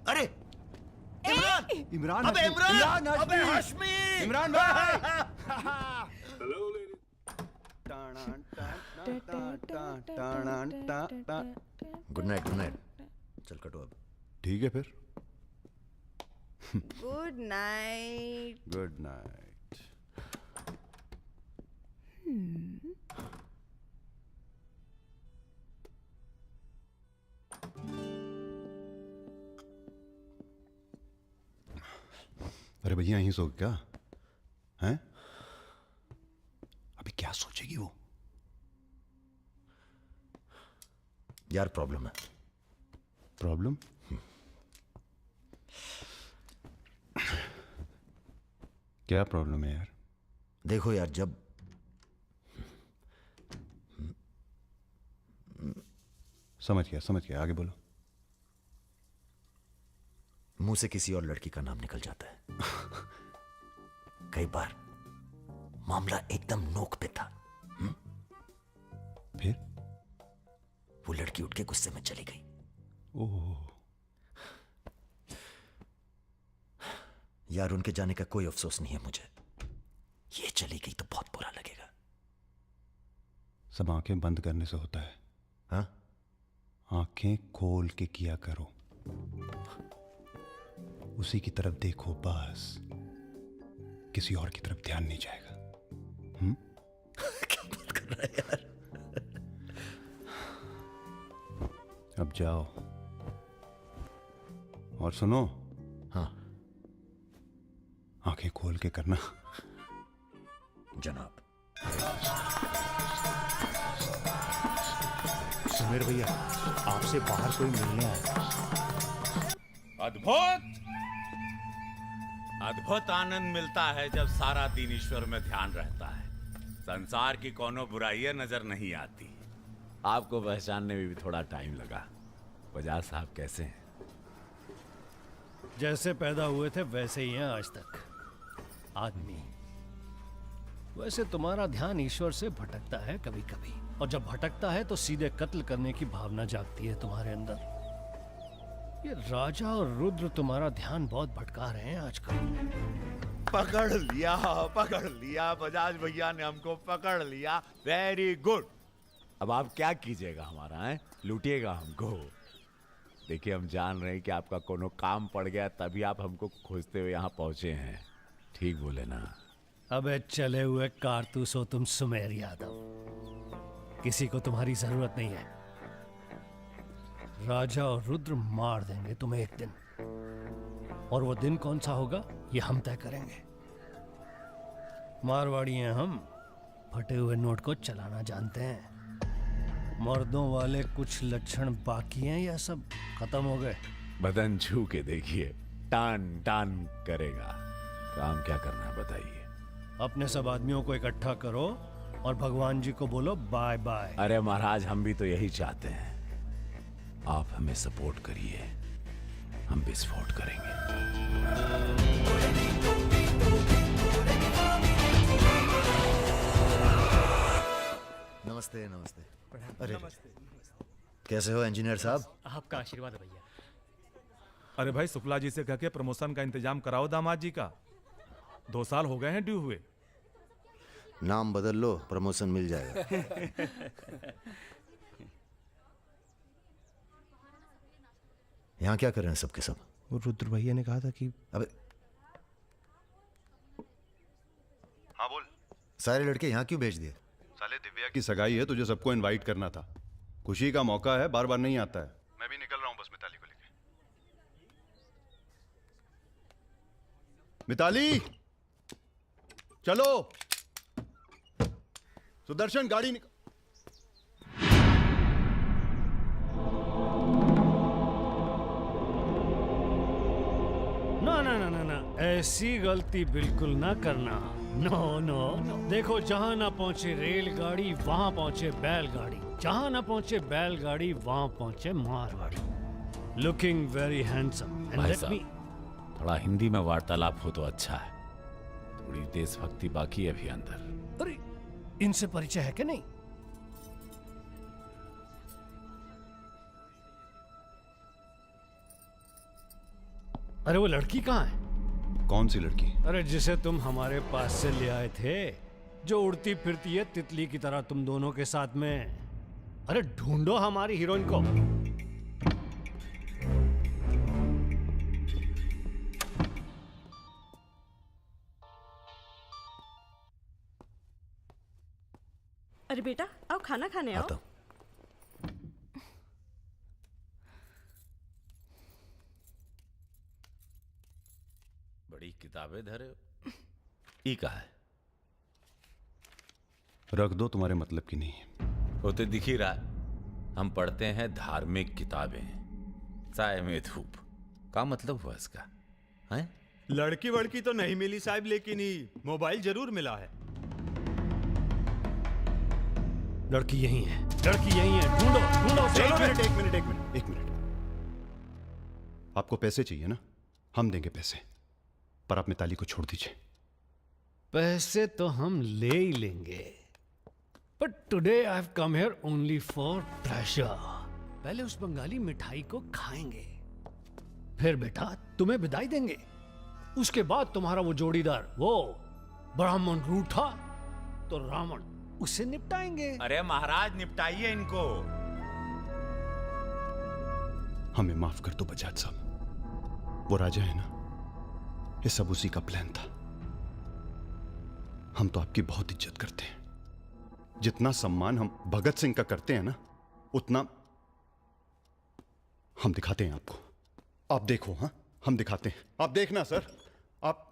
अरे इमरान। अबे इमरान। अबे हाशमी। इमरान भाई। Good night, good night. चल कटो अब। ठीक है फिर। Good night. Good night. अरे भैया यहीं सो क्या हैं? अभी क्या सोचेगी वो? यार प्रॉब्लम है। प्रॉब्लम? क्या प्रॉब्लम है यार? देखो यार, जब समझ गया, आगे बोलो। मुंह से किसी और लड़की का नाम निकल जाता है। कई बार मामला एकदम नोक पे था। फिर वो लड़की उठ के गुस्से में चली गई। ओह यार, उनके जाने का कोई अफसोस नहीं है मुझे। ये चली गई तो बहुत बुरा लगेगा। सब आंखें बंद करने से होता है। हाँ? आंखें खोल के किया करो, उसी की तरफ देखो बस, किसी और की तरफ ध्यान नहीं जाएगा। रहा है यार। अब जाओ और सुनो। हाँ। आंखें खोल के करना। जनाब। सुमेर भैया, आपसे बाहर कोई मिलने आया। अद्भुत अद्भुत आनंद मिलता है जब सारा दिन ईश्वर में ध्यान रहता है। संसार की कोनो बुराइयां नजर नहीं आती। आपको पहचानने में भी थोड़ा टाइम लगा। बजाज साहब कैसे हैं? जैसे पैदा हुए थे वैसे ही हैं आज तक। आदमी। वैसे तुम्हारा ध्यान ईश्वर से भटकता है कभी कभी, और जब भटकता है तो सीधे कत्ल करने की भावना जागती है तुम्हारे अंदर। ये राजा और रुद्र तुम्हारा ध्यान बहुत भटका रहे हैं आजकल। पकड़ लिया बजाज भैया ने हमको पकड़ लिया। Very good. अब आप क्या कीजिएगा हमारा है? लूटिएगा हमको। देखिए हम जान रहे हैं कि आपका कोनो काम पड़ गया तभी आप हमको खोजते हुए यहाँ पहुंचे हैं। ठीक बोले ना? अबे चले हुए कारतूस हो तुम सुमेर यादव। किसी को तुम्हारी जरूरत नहीं है। राजा और रुद्र मार देंगे तुम्हें एक दिन, और वो दिन कौन सा होगा ये हम तय करेंगे। मारवाड़ी हैं हम, फटे हुए नोट को चलाना जानते हैं। मर्दों वाले कुछ लक्षण बाकी हैं या सब खत्म हो गए? बदन छू के देखिए, टान टान करेगा। काम क्या करना है बताइए? अपने सब आदमियों को इकट्ठा करो और भगवान जी को बोलो बाय बाय। अरे महाराज, हम भी तो यही चाहते हैं। आप हमें सपोर्ट करिए, हम विस्फोट करेंगे। नमस्ते नमस्ते। अरे कैसे हो इंजीनियर साहब? आपका आशीर्वाद है भैया। अरे भाई, शुक्ला जी से कह के प्रमोशन का इंतजाम कराओ दामाद जी का। 2 साल हो गए हैं ड्यू हुए। नाम बदल लो, प्रमोशन मिल जाएगा। यहाँ क्या कर रहे हैं सबके सब? वो रुद्र भैया ने कहा था कि अबे हाँ बोल। सारे लड़के यहाँ क्यों भेज दिए? साले दिव्या की सगाई है, तुझे सबको इनवाइट करना था। खुशी का मौका है, बार बार नहीं आता है। मैं भी निकल रहा हूँ बस मिताली को लेके। मिताली चलो। सुदर्शन गाड़ी निकल। ना ना ना ना ना, ऐसी गलती बिल्कुल ना करना। No no no. देखो, जहां ना पहुंचे रेलगाड़ी वहां पहुंचे बैलगाड़ी, जहां ना पहुंचे बैलगाड़ी वहां पहुंचे Marwari. Looking very handsome. And भाई लेट साहब, मी। थोड़ा हिंदी में वार्तालाप हो तो अच्छा है। थोड़ी देशभक्ति बाकी है अभी अंदर। अरे इनसे परिचय है कि नहीं? अरे वो लड़की कहाँ है? कौन सी लड़की? अरे जिसे तुम हमारे पास से ले आए थे, जो उड़ती फिरती है तितली की तरह तुम दोनों के साथ में। अरे ढूंढो हमारी हीरोइन को। अरे बेटा, आओ खाना खाने आओ। बड़ी किताबें धरे हो। ई का है? रख दो, तुम्हारे मतलब की नहीं है। वो तो दिख ही रहा है। हम पढ़ते हैं धार्मिक किताबें, साय में धूप। का मतलब हुआ इसका? हैं? लड़की वड़की तो नहीं मिली साहब, लेकिन ही मोबाइल जरूर मिला है। लड़की यही है, लड़की यही है। ढूंढो ढूंढो। एक मिनट। आपको पैसे चाहिए ना? हम देंगे पैसे, पर आप मिताली को छोड़ दीजिए। पैसे तो हम ले ही लेंगे, but today I have come here only for pleasure. पहले उस बंगाली मिठाई को खाएंगे, फिर बेटा तुम्हें विदाई देंगे। उसके बाद तुम्हारा वो जोड़ीदार, वो ब्राह्मण रूठा तो रावण, उसे निपटाएंगे। अरे महाराज, निपटाइए इनको। हमें माफ कर दो बजाज साहब, वो राजा है ना, ये सब उसी का प्लान था। हम तो आपकी बहुत इज्जत करते हैं, जितना सम्मान हम भगत सिंह का करते हैं ना, उतना हम दिखाते हैं आपको। आप देखो, हाँ हम दिखाते हैं, आप देखना सर। आप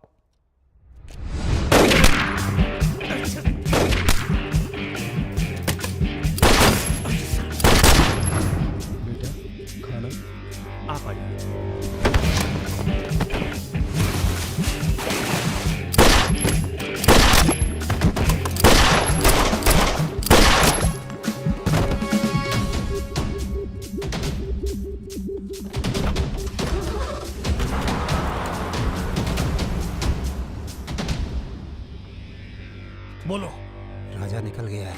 बेटा खाना आप आइए। बोलो। राजा निकल गया है।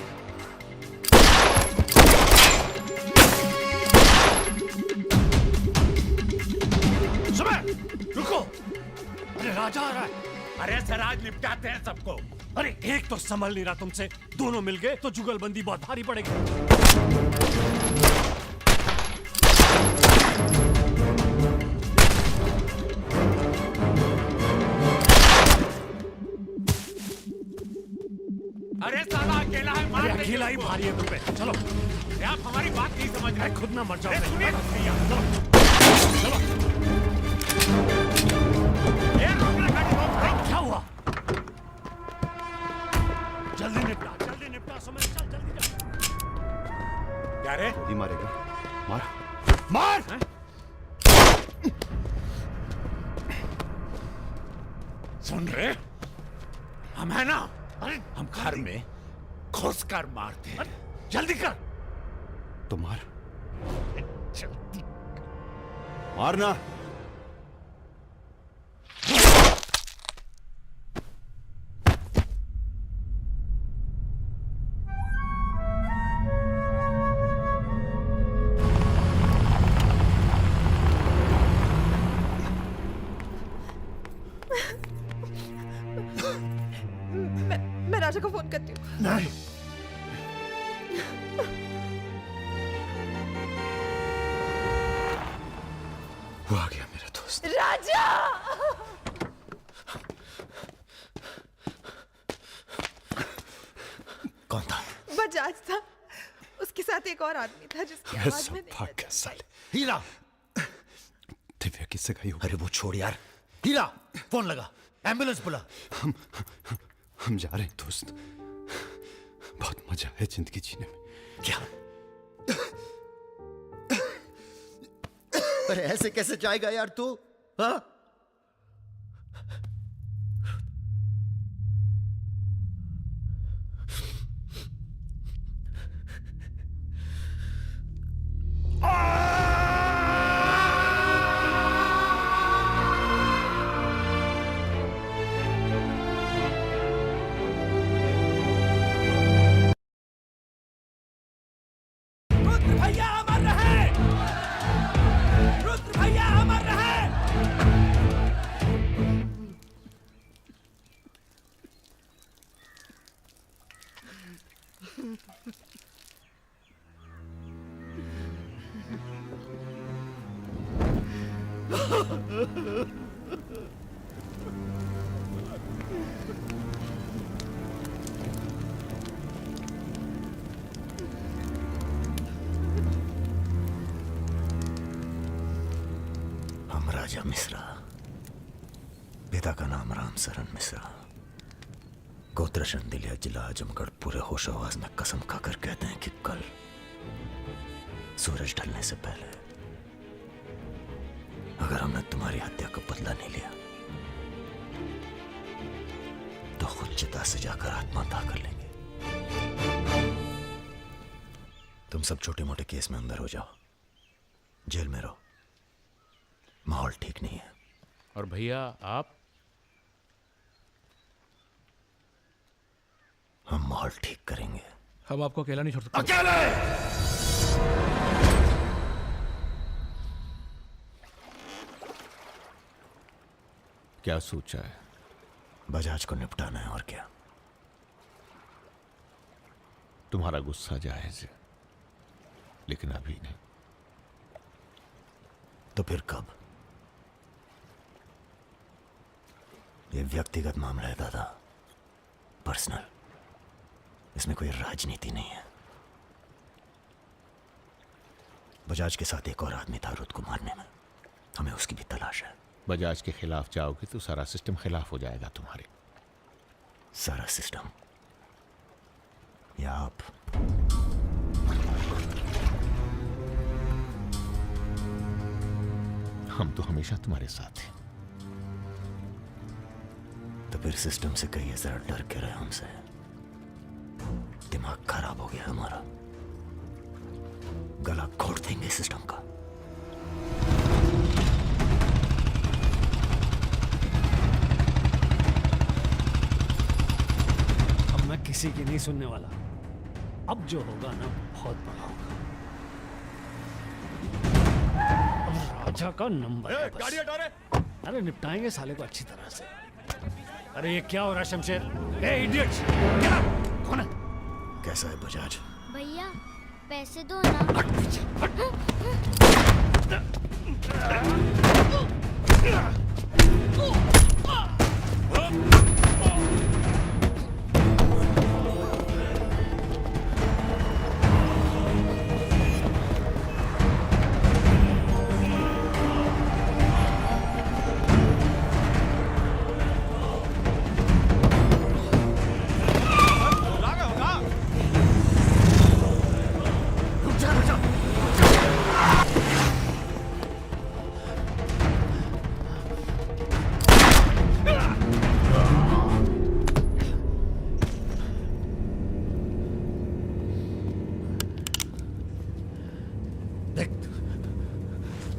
सुबह रुको, अरे राजा आ रहा है। अरे सर आज निपटाते हैं सबको। अरे एक तो संभल नहीं रहा तुमसे, दोनों मिल गए तो जुगलबंदी बहुत भारी पड़ेगी। अरे साला अकेला है, मार अरे अकेला ही भारी है तुम पे। चलो, अरे आप हमारी बात नहीं समझ रहे। खुद ना मर जाओ। अरे सुनिए। चलो। क्या हुआ? जल्दी निपटा समय, चल जल्दी जा। क्या रे? ही मारेगा, मार मार। सुन रहे, हम है ना, हम घर में घुस कर मारते हैं। जल्दी कर। तो मार, जल्दी मारना। मैं राजा को फोन करती हूँ। नहीं। वो आ गया मेरा दोस्त। राजा! कौन था? बजाज था। उसके साथ एक और आदमी था जिसकी आवाज में नहीं भाग साले। हीरा, दिव्या किससे गई हो? अरे वो छोड़ यार। हीरा, फोन लगा, एम्बुलेंस बुला। हम जा रहे हैं दोस्त, बहुत मजा है जिंदगी जीने में। क्या? अरे ऐसे कैसे जाएगा यार तू? हाँ? भैया अमर रहे, रुद्र भैया अमर रहे। हम राजा मिश्रा, पिता का नाम राम सरन मिश्रा, गोत्र शंदिलिया, जिला आजमगढ़, पूरे होश आवाज में कसम खाकर कहते हैं कि कल सूरज ढलने से पहले अगर हमने तुम्हारी हत्या का बदला नहीं लिया तो खुद चिता से जाकर आत्महत्या कर लेंगे। तुम सब छोटे मोटे केस में अंदर हो जाओ, जेल में रहो, माहौल ठीक नहीं है। और भैया आप? हम माहौल ठीक करेंगे। हम आपको अकेला नहीं छोड़ सकते। अकेले! क्या सोचा है? बजाज को निपटाना है और क्या। तुम्हारा गुस्सा जायज है, लेकिन अभी नहीं। तो फिर कब? ये व्यक्तिगत मामला है दादा, पर्सनल। इसमें कोई राजनीति नहीं है। बजाज के साथ एक और आदमी था रुद को मारने में, हमें उसकी भी तलाश है। बजाज के खिलाफ जाओगे तो सारा सिस्टम खिलाफ हो जाएगा तुम्हारे। सारा सिस्टम या आप? हम तो हमेशा तुम्हारे साथ हैं। तो फिर सिस्टम से कहिए जरा डर के रहे हमसे। दिमाग खराब हो गया हमारा, गला घोट देंगे सिस्टम का। अब मैं किसी की नहीं सुनने वाला। अब जो होगा ना बहुत बड़ा होगा। अब राजा का नंबर है बस। गाड़ी हटा रे। अरे निपटाएंगे साले को अच्छी तरह से। अरे ये क्या हो रहा है शमशेर? ए इडियट्स! क्या? कौन है? कैसा है बजाज? भैया पैसे दो ना।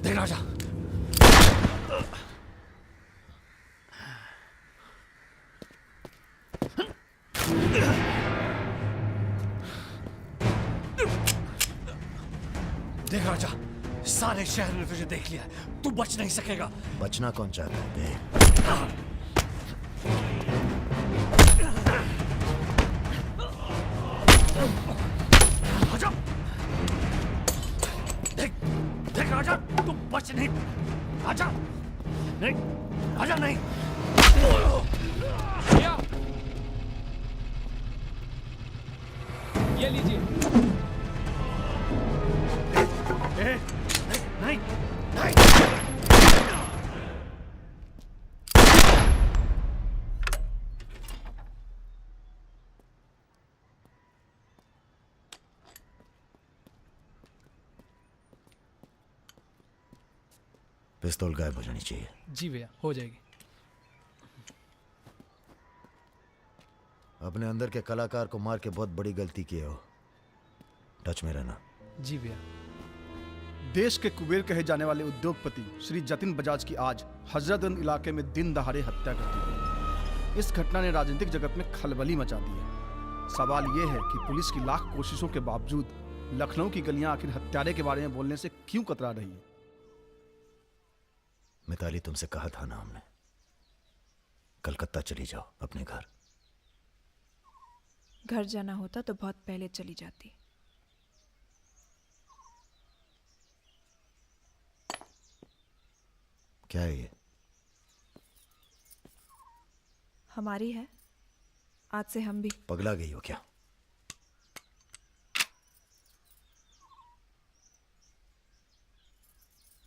देख राजा, देख राजा, सारे शहर ने तुझे देख लिया है। तू बच नहीं सकेगा। बचना कौन चाहता है बे? आजा। देख देख राजा, तू बच नहीं। आजा नहीं, आजा नहीं। ये लीजिए। नहीं नहीं। पिस्तौल गायब हो जानी चाहिए। जी भैया, हो जाएगी। अपने अंदर के कलाकार को मार के बहुत बड़ी गलती की हो। टच में रहना। जी भैया। देश के कुबेर कहे जाने वाले उद्योगपति श्री जतिन बजाज की आज हजरतगंज इलाके में दिन दहाड़े हत्या कर दी गई। इस घटना ने राजनीतिक जगत में खलबली मचा दी है। सवाल यह है कि पुलिस की लाख कोशिशों के बावजूद लखनऊ की गलियां आखिर हत्यारे के बारे में बोलने से क्यों कतरा रही है? मिताली, तुमसे कहा था ना हमने, कलकत्ता चली जाओ अपने घर। घर जाना होता तो बहुत पहले चली जाती। क्या है ये? हमारी है, आज से हम भी। पगला गई हो क्या?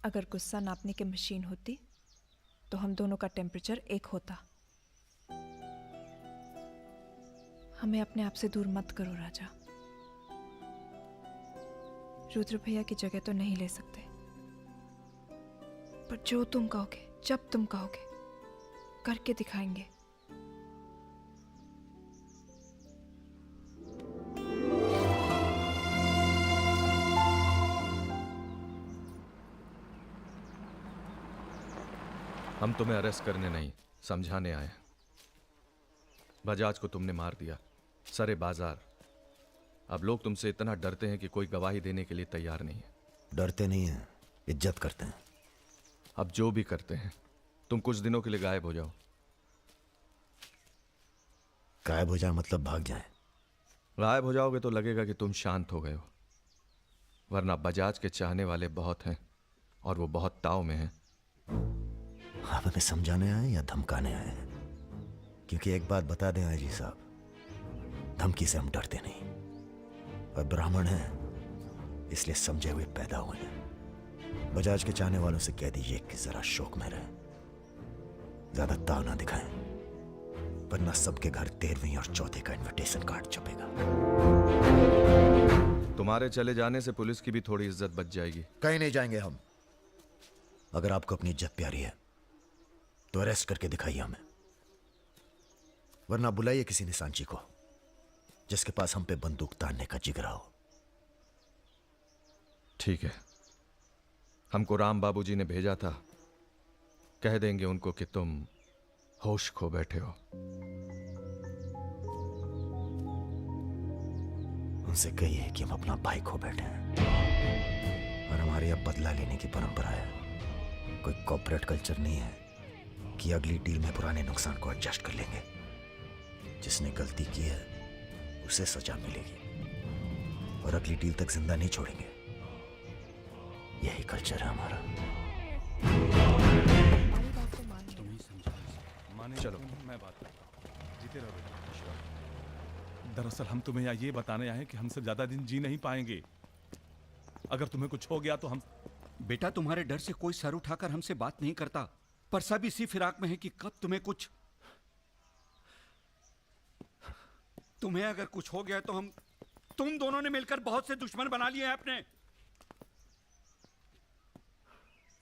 अगर गुस्सा नापने की मशीन होती तो हम दोनों का टेम्परेचर एक होता। हमें अपने आप से दूर मत करो राजा। रुद्र भैया की जगह तो नहीं ले सकते, पर जो तुम कहोगे, जब तुम कहोगे, करके दिखाएंगे। हम तुम्हें अरेस्ट करने नहीं, समझाने आए। बजाज को तुमने मार दिया, सरे बाजार। अब लोग तुमसे इतना डरते हैं कि कोई गवाही देने के लिए तैयार नहीं है। डरते नहीं हैं, इज्जत करते हैं। अब जो भी करते हैं, तुम कुछ दिनों के लिए गायब हो जाओ। गायब हो जाए मतलब भाग जाए? गायब हो जाओगे तो लगेगा कि तुम शांत हो गए हो, वरना बजाज के चाहने वाले बहुत हैं और वो बहुत ताव में हैं। आप हमें समझाने आए या धमकाने आए हैं? क्योंकि एक बात बता दें आईजी साहब, धमकी से हम डरते नहीं, और ब्राह्मण हैं इसलिए समझे हुए पैदा हुए हैं। बजाज के चाहने वालों से कह दीजिए कि जरा शौक में रहे, ज्यादा ताव ना दिखाएं, वरना सबके घर 13वीं और 4थे का इनविटेशन कार्ड छपेगा। तुम्हारे चले जाने से पुलिस की भी थोड़ी इज्जत बच जाएगी। कहीं नहीं जाएंगे हम। अगर आपको अपनी इज्जत प्यारी है तो अरेस्ट करके दिखाइए हमें, वरना बुलाइए किसी निशानची को जिसके पास हम पे बंदूक तानने का जिगरा हो। ठीक है, हमको राम बाबूजी ने भेजा था, कह देंगे उनको कि तुम होश खो बैठे हो। उनसे कहिए कि हम अपना भाई खो बैठे हैं और हमारे अब बदला लेने की परंपरा है। कोई कॉर्पोरेट कल्चर नहीं है कि अगली डील में पुराने नुकसान को एडजस्ट कर लेंगे। जिसने गलती की है उसे सजा मिलेगी और अगली डील तक जिंदा नहीं छोड़ेंगे। यही कल्चर है हमारा। चलो मैं बात करता हूँ, जीते रहो बेटा। दरअसल हम तुम्हें यहाँ ये बताने आए हैं कि हमसे ज्यादा दिन जी नहीं पाएंगे। अगर तुम्हें कुछ हो गया तो हम। बेटा तुम्हारे डर से कोई सर उठाकर हमसे बात नहीं करता, पर सब इसी फिराक में है कि कब तुम्हें कुछ। तुम्हें अगर कुछ हो गया तो तुम दोनों ने मिलकर बहुत से दुश्मन बना लिए हैं अपने।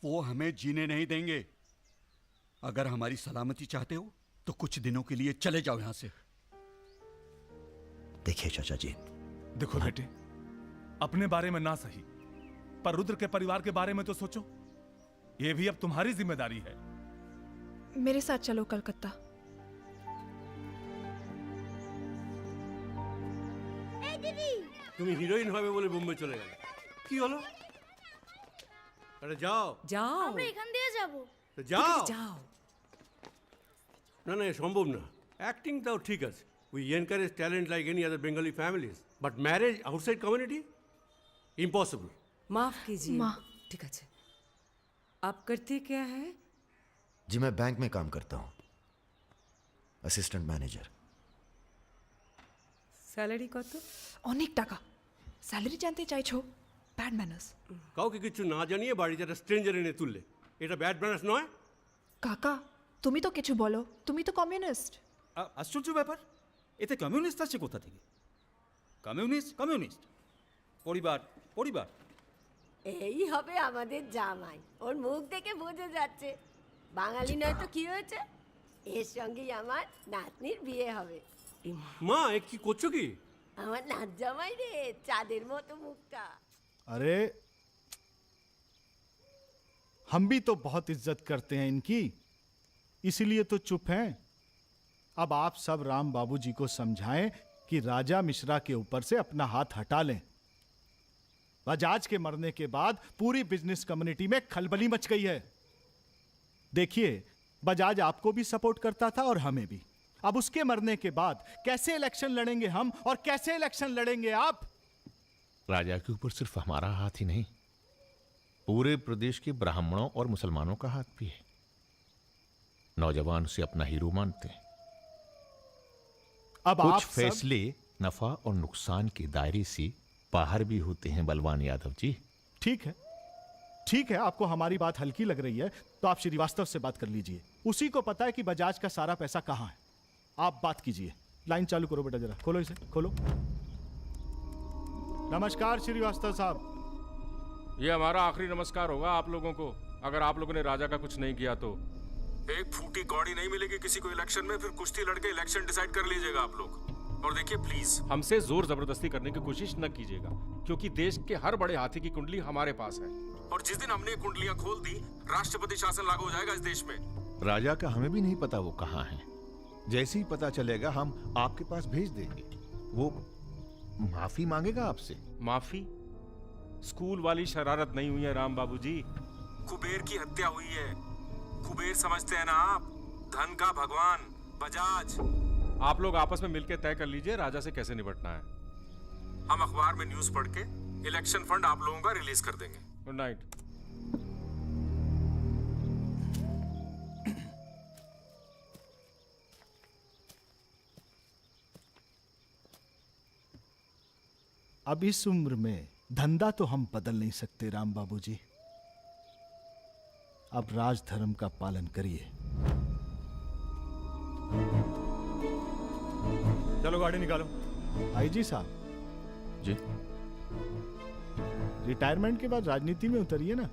वो हमें जीने नहीं देंगे। अगर हमारी सलामती चाहते हो तो कुछ दिनों के लिए चले जाओ यहां से। देखिए चाचा जी, देखो बेटे, अपने बारे में ना सही पर रुद्र के परिवार के बारे में तो सोचो। ये भी अब तुम्हारी जिम्मेदारी है। मेरे साथ चलो कलकत्ता। तुम हीरोइन হবে বলে বোম্বে চলে গেলে কি হলো? আরে যাও যাও, আমরা এখান দিয়ে যাব। তো যাও যাও। না না, এ সম্ভব না। অ্যাক্টিং তাও ঠিক আছে, we encourage talent like any other Bengali families, but marriage outside community impossible. माफ कीजिए। माँ। ठीक है। आप करते क्या है? जी मैं बैंक में काम करता हूँ, असिस्टेंट मैनेजर। স্যালারি কত? অনেক টাকা। স্যালারি জানতে চাইছো? Bad manners. কাউকে কিছু না জানিয়ে বাড়িতে একটা স্ট্রেঞ্জার এনে তুললে এটা ব্যাড ম্যানার্স নয়? কাকা তুমি তো কিছু বলো, তুমি তো কমিউনিস্ট। আশ্চর্য ব্যাপার, এতে কমিউনিস্ট আছে কোথা থেকে? কমিউনিস্ট পরিবার পরিবার। এই হবে আমাদের জামাই। ওর মুখ দেখে বোঝা যাচ্ছে বাঙালি নয় তো কি হয়েছে। এর সঙ্গেই আমার নাতনির বিয়ে হবে। মা এ কি করছো কি? আমার নাত জামাই রে, চাঁদের মতো মুখটা। अरे हम भी तो बहुत इज्जत करते हैं इनकी, इसीलिए तो चुप हैं। अब आप सब राम बाबूजी को समझाएं कि राजा मिश्रा के ऊपर से अपना हाथ हटा लें। बजाज के मरने के बाद पूरी बिजनेस कम्युनिटी में खलबली मच गई है। देखिए, बजाज आपको भी सपोर्ट करता था और हमें भी। अब उसके मरने के बाद कैसे इलेक्शन लड़ेंगे हम और कैसे इलेक्शन लड़ेंगे आप? राजा के ऊपर सिर्फ हमारा हाथ ही नहीं, पूरे प्रदेश के ब्राह्मणों और मुसलमानों का हाथ भी है। नौजवान उसे अपना हीरो मानते हैं। अब कुछ आप सब- फैसले नफा और नुकसान के दायरे से बाहर भी होते हैं बलवान यादव जी। ठीक है, ठीक है, आपको हमारी बात हल्की लग रही है तो आप श्रीवास्तव से बात कर लीजिए। उसी को पता है कि बजाज का सारा पैसा कहाँ है। आप बात कीजिए। लाइन चालू करो बेटा, जरा खोलो इसे, खोलो। नमस्कार श्रीवास्तव साहब। ये हमारा आखिरी नमस्कार होगा आप लोगों को, अगर आप लोगों ने राजा का कुछ नहीं किया तो। एक फूटी कौड़ी नहीं मिलेगी किसी को इलेक्शन में, फिर कुश्ती लड़के इलेक्शन डिसाइड कर लीजिएगा आप लोग। और देखिए प्लीज हमसे जोर जबरदस्ती करने की कोशिश न कीजिएगा, क्योंकि देश के हर बड़े हाथी की कुंडली हमारे पास है, और जिस दिन हमने कुंडलियां खोल दी राष्ट्रपति शासन लागू हो जाएगा इस देश में। राजा का हमें भी नहीं पता वो कहाँ है। जैसे ही पता चलेगा हम आपके पास भेज देंगे। वो माफी मांगेगा आपसे। माफी? स्कूल वाली शरारत नहीं हुई है राम बाबूजी, कुबेर की हत्या हुई है। कुबेर समझते हैं ना आप, धन का भगवान बजाज। आप लोग आपस में मिलकर तय कर लीजिए राजा से कैसे निपटना है। हम अखबार में न्यूज पढ़ के इलेक्शन फंड आप लोगों का रिलीज कर देंगे। Good night. अब इस उम्र में धंधा तो हम बदल नहीं सकते राम बाबूजी। अब राज धर्म का पालन करिए। चलो गाड़ी निकालो। आईजी साहब जी, रिटायरमेंट के बाद राजनीति में उतरिए ना।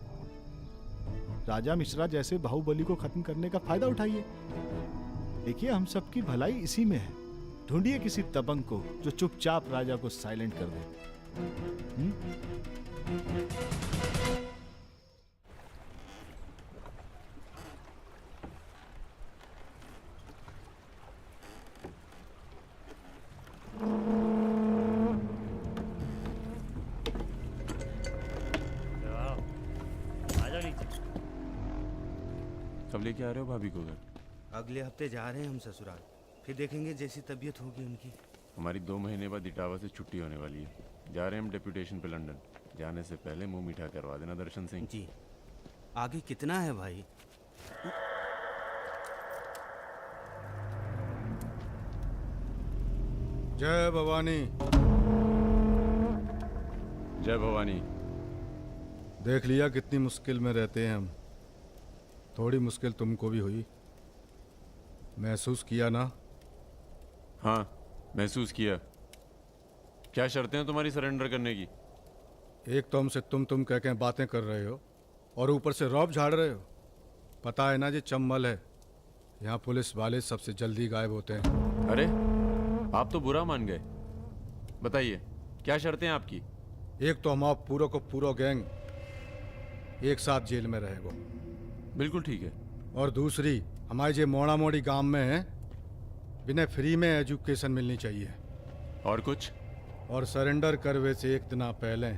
राजा मिश्रा जैसे बाहुबली को खत्म करने का फायदा उठाइए। देखिए हम सबकी भलाई इसी में है। ढूंढिए किसी दबंग को जो चुपचाप राजा को साइलेंट कर दे। कब लेके आ रहे हो भाभी को घर? अगले हफ्ते जा रहे हैं हम ससुराल, फिर देखेंगे जैसी तबीयत होगी उनकी। हमारी 2 महीने बाद इटावा से छुट्टी होने वाली है। जा रहे हैं हम डेप्यूटेशन पे लंदन। जाने से पहले मुंह मीठा करवा देना दर्शन सिंह जी। आगे कितना है भाई? जय भवानी। जय भवानी। देख लिया कितनी मुश्किल में रहते हैं हम। थोड़ी मुश्किल तुमको भी हुई, महसूस किया ना? हाँ, महसूस किया। क्या शर्तें हैं तुम्हारी सरेंडर करने की? एक तो हमसे तुम कह के बातें कर रहे हो और ऊपर से रौब झाड़ रहे हो। पता है ना ये चंबल है, यहाँ पुलिस वाले सबसे जल्दी गायब होते हैं। अरे आप तो बुरा मान गए। बताइए क्या शर्तें हैं आपकी? एक तो हम आप पूरा को पूरा गैंग एक साथ जेल में रहेगो। बिल्कुल ठीक है। और दूसरी, हमारे जो मोड़ा मोड़ी गांव में है, बिना फ्री में एजुकेशन मिलनी चाहिए। और कुछ? और सरेंडर करवे से एक दिन पहले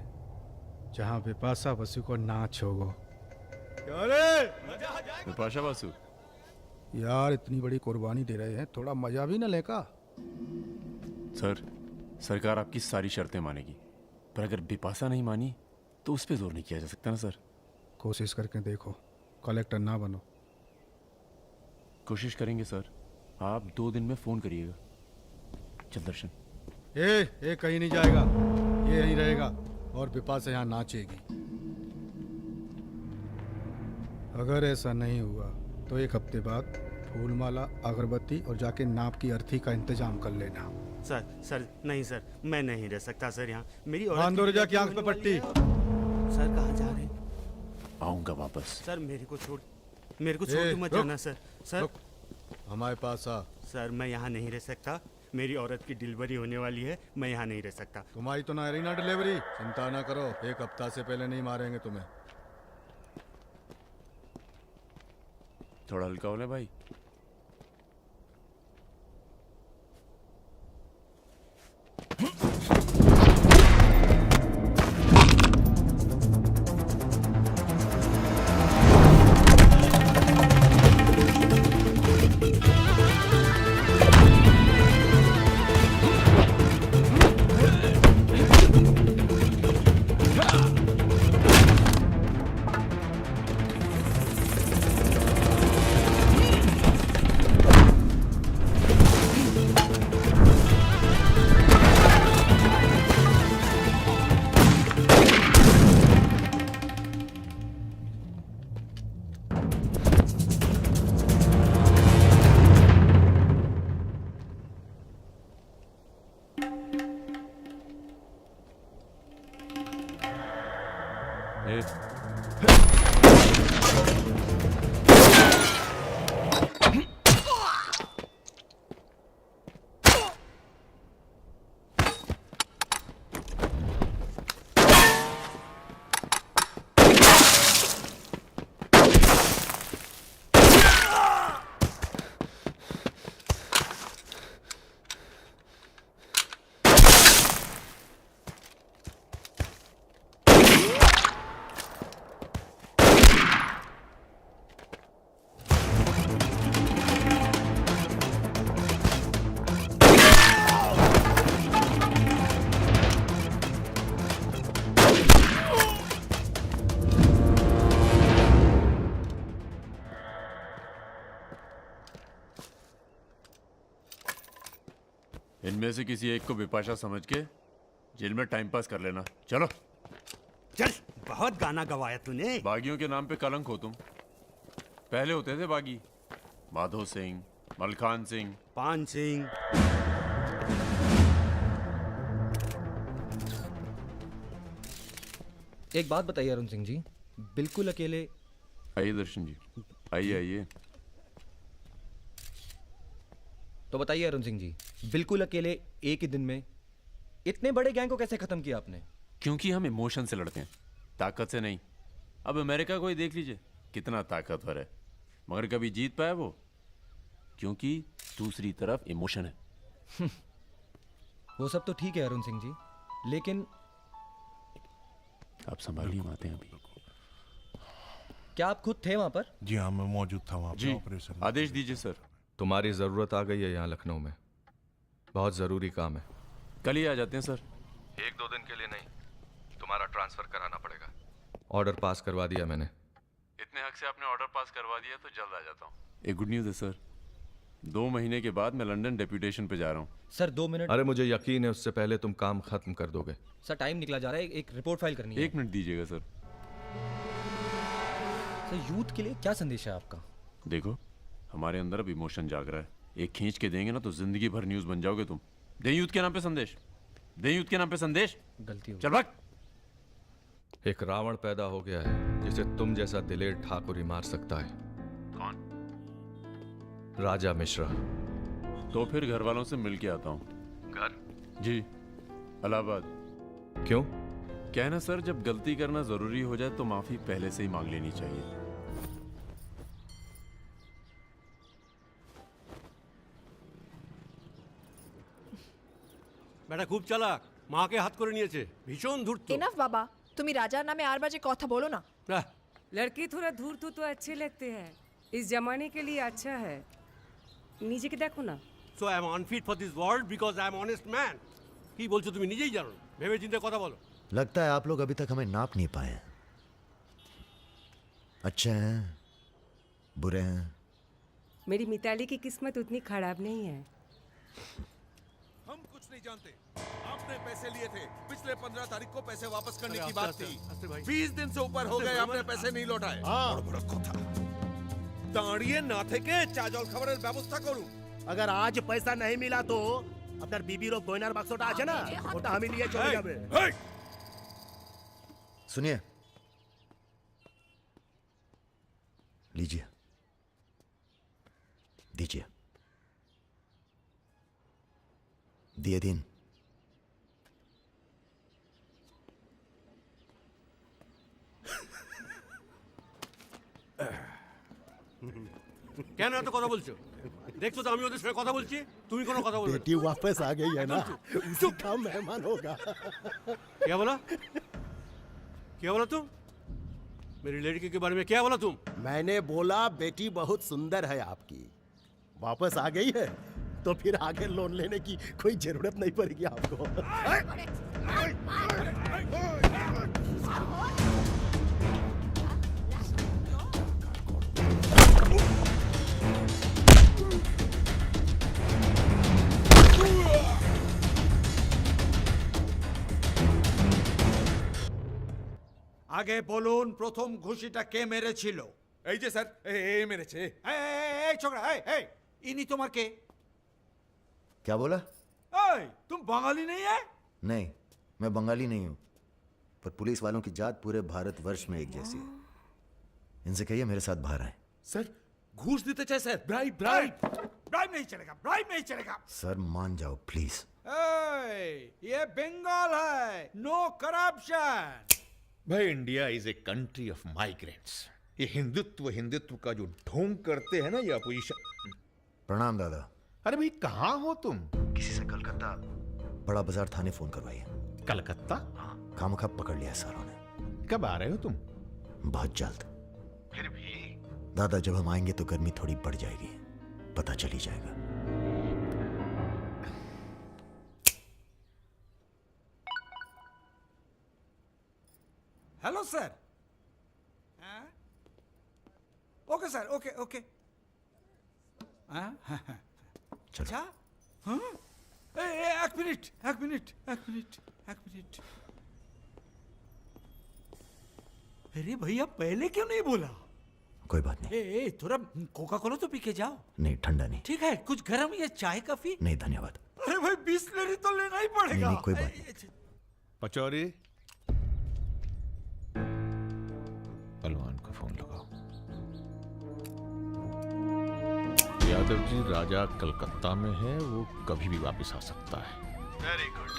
जहाँ बिपाशा बसु को नाच होगो। बिपाशा बासु यार इतनी बड़ी कुर्बानी दे रहे हैं, थोड़ा मजा भी न लेगा? सर, सरकार आपकी सारी शर्तें मानेगी, पर अगर बिपाशा नहीं मानी तो उस पर जोर नहीं किया जा सकता ना सर। कोशिश करके देखो, कलेक्टर ना बनो। कोशिश करेंगे सर। आप 2 दिन में फोन करिएगा। चल दर्शन। ए कहीं नहीं जाएगा, ये यहीं रहेगा और बिपाशा यहाँ नाचेगी। अगर ऐसा नहीं हुआ तो 1 हफ्ते बाद फूलमाला, अगरबत्ती और जाके नाप की अर्थी का इंतजाम कर लेना। सर नहीं सर, मैं नहीं रह सकता सर यहाँ। मेरी बांदोरजा की आंख पे पट्टी। सर कहाँ जा रहे हैं? आऊंगा वापस। सर मेरे को छोड़ के मत जाना सर। सर हमारे पास आ। सर मैं यहाँ नहीं रह सकता, मेरी औरत की डिलीवरी होने वाली है, मैं यहाँ नहीं रह सकता। तुम्हारी तो ना रही ना डिलीवरी, चिंता ना करो, 1 हफ्ता से पहले नहीं मारेंगे तुम्हें। थोड़ा हल्का हो ले भाई। इनमें से किसी एक को बिपाशा समझ के जेल में टाइम पास कर लेना। चलो चल, बहुत गाना गवाया तूने। बागियों के नाम पे कलंक हो तुम। पहले होते थे बागी, माधो सिंह, मलखान सिंह, पान सिंह। एक बात बताइए अरुण सिंह जी, बिल्कुल अकेले। आइए दर्शन जी, आइए आइए। तो बताइए अरुण सिंह जी, बिल्कुल अकेले एक ही दिन में इतने बड़े गैंग को कैसे खत्म किया आपने? क्योंकि हम इमोशन से लड़ते हैं, ताकत से नहीं। अब अमेरिका को ही देख लीजिए, कितना ताकतवर है, मगर कभी जीत पाया वो? क्योंकि दूसरी तरफ इमोशन है। वो सब तो ठीक है अरुण सिंह जी, लेकिन आप संभालिए, हम आते हैं अभी। क्या आप खुद थे वहां पर? जी हाँ, मैं मौजूद था वहाँ जी, पे ऑपरेशन। आदेश दीजिए सर। तुम्हारी ज़रूरत आ गई है यहाँ लखनऊ में, बहुत ज़रूरी काम है। कल ही आ जाते हैं सर। 1-2 दिन के लिए नहीं, तुम्हारा ट्रांसफ़र कराना पड़ेगा। ऑर्डर पास करवा दिया मैंने। इतने हक से आपने ऑर्डर पास करवा दिया तो जल्द आ जाता हूँ। एक गुड न्यूज़ है सर, 2 महीने के बाद मैं लंदन डेप्यूटेशन पे जा रहा हूँ। Sir 2 minute. अरे मुझे यकीन है उससे पहले तुम काम खत्म कर दोगे। सर टाइम निकला जा रहा है, एक रिपोर्ट फाइल करनी है। 1 मिनट दीजिएगा सर। सर यूथ के लिए क्या संदेश है आपका? देखो, हमारे अंदर अब इमोशन जाग रहा है, एक खींच के देंगे ना तो जिंदगी भर न्यूज़ बन जाओगे तुम। दें यूथ के नाम पे संदेश, दें यूथ के नाम पे संदेश। गलती हो चल भाग। एक रावण पैदा हो गया है जिसे तुम जैसा दिलेर ठाकुर ही मार सकता है। कौन? राजा मिश्रा। तो फिर घर वालों से मिल के आता हूँ। घर? जी, इलाहाबाद। क्यों? कहना सर, जब गलती करना जरूरी हो जाए तो माफी पहले से ही मांग लेनी चाहिए। বেটা খুব চালাক, মাকে হাত করে নিয়েছে, ভীষণ ধূর্ত। এনাফ বাবা, তুমি রাজার নামে আর বাজে কথা বলো না। लड़के थोड़ा धूर तो अच्छे लगते हैं, इस जमाने के लिए अच्छा है। নিজেকে দেখো না। So I am unfit for this world because I am honest man. কি বলছো তুমি নিজেই জানো না, ভেবে চিন্তে কথা বলো। लगता है आप लोग अभी तक हमें नाप नहीं पाए हैं। अच्छे हैं, बुरे हैं। मेरी मिताली की किस्मत उतनी खराब नहीं है। हम कुछ नहीं जानते। आपने पैसे लिए थे, पिछले 15 तारीख को पैसे वापस करने की बात थी। 20 दिन से ऊपर हो गए, आपने पैसे नहीं लौटाए। बड़ কথা। দাঁড়িয়ে না থেকে চা জল খাবারের ব্যবস্থা করুন। अगर आज पैसा नहीं मिला तो আপনার বিবির গয়নার বাক্সটা আছে না, ওটা আমি নিয়ে চলে যাবে। सुनिए, लीजिए, दीजिए। दिए दिन। কেন এত কথা বলছো? দেখছো তো আমি ওদের সঙ্গে কথা বলছি, তুমি কোনো কথা বলবে? बेटी वापस आ गई है ना, उसी का मेहमान होगा। क्या बोला? क्या बोला तुम? मेरी लड़की के बारे में क्या बोला तुम? मैंने बोला बेटी बहुत सुंदर है आपकी, वापस आ गई है तो फिर आगे लोन लेने की कोई जरूरत नहीं पड़ेगी आपको। আগে বলুন প্রথম ঘুষিটা কে মেরেছিল? এই যে স্যার, এই মেরেছে। এই ছোকরা, এই ইনি তোমার কে? क्या बोला? এই तुम बंगाली नहीं है? नहीं, मैं बंगाली नहीं हूं, पर पुलिस वालों की जात पूरे भारतवर्ष में एक जैसी है। इनसे कहिए मेरे साथ बाहर आए। सर घूस देते चाहे सर, ब्राइब ब्राइब ब्राइब नहीं चलेगा, ब्राइब नहीं चलेगा। सर मान जाओ प्लीज। ये बंगाल है, नो करप्शन। भाई India is a country of migrants. ये हिंदुत्व हिंदुत्व का जो ढोंग करते हैं ना ये अपोजिशन। प्रणाम दादा। अरे भाई कहाँ हो तुम? किसी से कलकत्ता बड़ा बाजार थाने फोन करवाइए। कलकत्ता? खामखा पकड़ लिया सारों ने। कब आ रहे हो तुम? बहुत जल्द। फिर भी दादा जब हम आएंगे तो गर्मी थोड़ी बढ़ जाएगी, पता चल ही जाएगा। Hello sir. Okay sir, okay okay. अच्छा, हाँ? एक मिनट। अरे भैया पहले क्यों नहीं बोला? कोई बात नहीं। ए, थोड़ा कोका कोला तो पी के जाओ। नहीं, ठंडा नहीं। ठीक है, कुछ गर्म या चाय कॉफी? नहीं धन्यवाद। अरे भाई बिस्लरी तो लेना ही पड़ेगा। नहीं, कोई बात नहीं। पचौरी, पहलवान को फोन लगाओ। यादव जी, राजा कलकत्ता में है, वो कभी भी वापस आ सकता है। वेरी गुड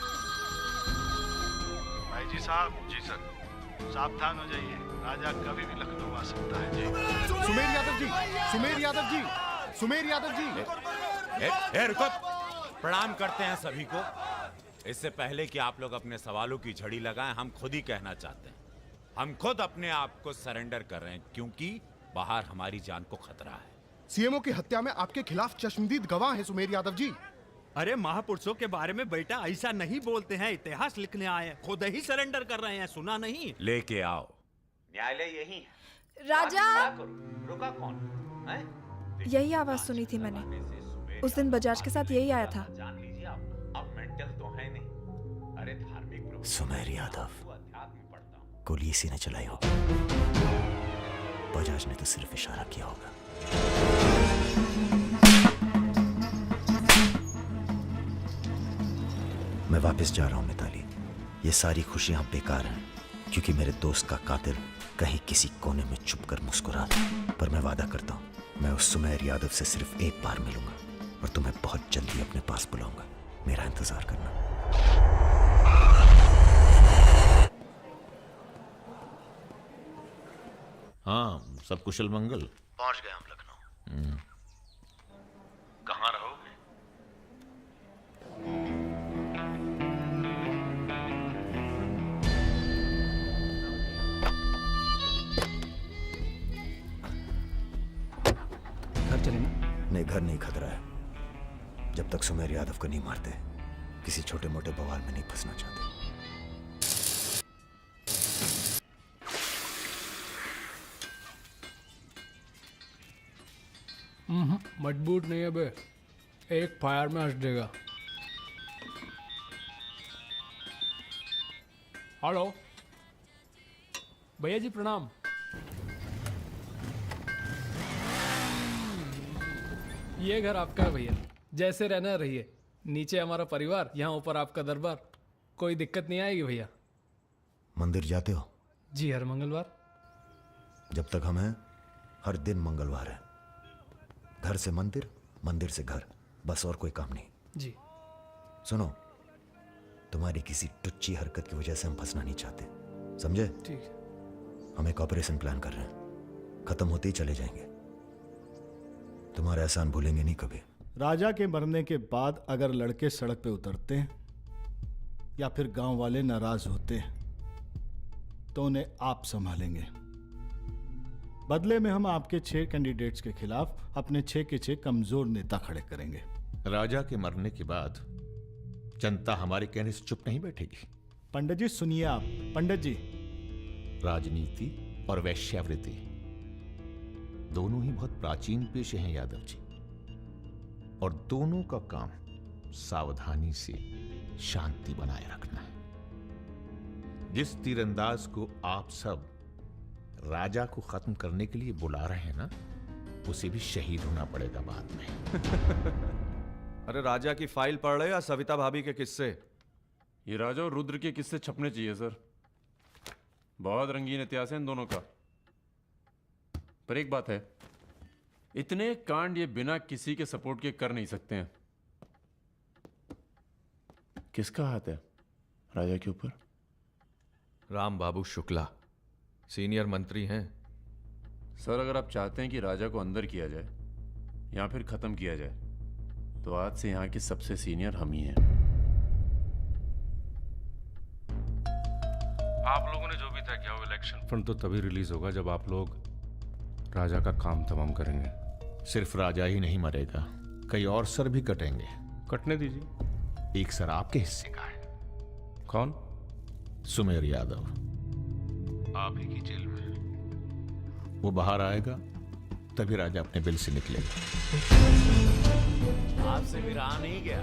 भाई जी साहब। जी सर, सावधान हो जाइए, राजा कभी भी लखनऊ आ सकता है जी। सुमेर यादव जी। रुको, प्रणाम करते हैं सभी को। इससे पहले कि आप लोग अपने सवालों की झड़ी लगाएं, हम खुद ही कहना चाहते हैं, हम खुद अपने आप को सरेंडर कर रहे हैं, क्योंकि बाहर हमारी जान को खतरा है। सीएमओ की हत्या में आपके खिलाफ चश्मदीद गवाह हैं सुमेर यादव जी। अरे महापुरुषों के बारे में बेटा ऐसा नहीं बोलते हैं, इतिहास लिखने आए हैं, खुद ही सरेंडर कर रहे हैं, सुना नहीं? लेके आओ, न्यायालय यही है। राजा, रुका कौन है? यही आवाज सुनी थी मैंने। उस दिन बजाज के साथ यही आया था। जान लीजिए आप, अब मेंटल तो है नहीं। अरे धार्मिक सुमेर यादव, गोली इसी ने चलाई होगी। बजाज ने तो सिर्फ इशारा किया होगा। मैं वापस जा रहा हूं मिताली। ये सारी खुशियां बेकार हैं, क्योंकि मेरे दोस्त का कातिल कहीं किसी कोने में छुपकर मुस्कुरा रहा। पर मैं वादा करता हूं, मैं उस सुमेर यादव से सिर्फ एक बार मिलूंगा और तुम्हें बहुत जल्दी अपने पास बुलाऊंगा। मेरा इंतजार करना। हाँ, सब कुशल मंगल? पहुंच गए हम लखनऊ। कहाँ रहोगे? घर चले ना? नहीं, घर नहीं खतरा है। जब तक सुमेर यादव को नहीं मारते, किसी छोटे मोटे बवाल में नहीं फंसना चाहते। मजबूत नहीं है बे, एक फायर में हंस देगा। हेलो भैया जी, प्रणाम। ये घर आपका है भैया, जैसे रहना रहिए। नीचे हमारा परिवार, यहाँ ऊपर आपका दरबार। कोई दिक्कत नहीं आएगी भैया। मंदिर जाते हो? जी, हर मंगलवार। जब तक हम हैं, हर दिन मंगलवार है। घर से मंदिर, मंदिर से घर, बस और कोई काम नहीं। जी। सुनो, तुम्हारी किसी टुच्ची हरकत की वजह से हम फंसना नहीं चाहते, समझे? ठीक है। हम एक ऑपरेशन प्लान कर रहे हैं, खत्म होते ही चले जाएंगे। तुम्हारा एहसान भूलेंगे नहीं कभी। राजा के मरने के बाद अगर लड़के सड़क पे उतरते हैं या फिर गांव वाले नाराज होते हैं, तो उन्हें आप संभालेंगे। बदले में हम आपके 6 कैंडिडेट्स के खिलाफ अपने 6 के 6 कमजोर नेता खड़े करेंगे। राजा के मरने के बाद जनता हमारे कहने से चुप नहीं बैठेगी। पंडित जी सुनिए आप। पंडित जी, राजनीति और वैश्यावृत्ति दोनों ही बहुत प्राचीन पेशे हैं यादव जी, और दोनों का काम सावधानी से शांति बनाए रखना है। जिस तीरंदाज को आप सब राजा को खत्म करने के लिए बुला रहे हैं ना, उसे भी शहीद होना पड़ेगा बाद में। अरे राजा की फाइल पढ़ रहे या सविता भाभी के किस्से? ये राजा और रुद्र के किस्से छपने चाहिए सर। बहुत रंगीन इतिहास है इन दोनों का। पर एक बात है, इतने कांड ये बिना किसी के सपोर्ट के कर नहीं सकते हैं। किसका हाथ है राजा के ऊपर? राम बाबू शुक्ला सीनियर मंत्री हैं। सर, अगर आप चाहते हैं कि राजा को अंदर किया जाए या फिर खत्म किया जाए, तो आज से यहाँ के सबसे सीनियर हम ही हैं। आप लोगों ने जो भी तय किया वो इलेक्शन फंड तो तभी रिलीज होगा जब आप लोग राजा का काम तमाम करेंगे। सिर्फ राजा ही नहीं मरेगा, कई और सर भी कटेंगे। कटने दीजिए। एक सर आपके हिस्से का है। कौन? सुमेर यादव आप ही की जेल में। वो बाहर आएगा तभी राजा अपने बिल से निकलेगा। आपसे भी रहा नहीं गया।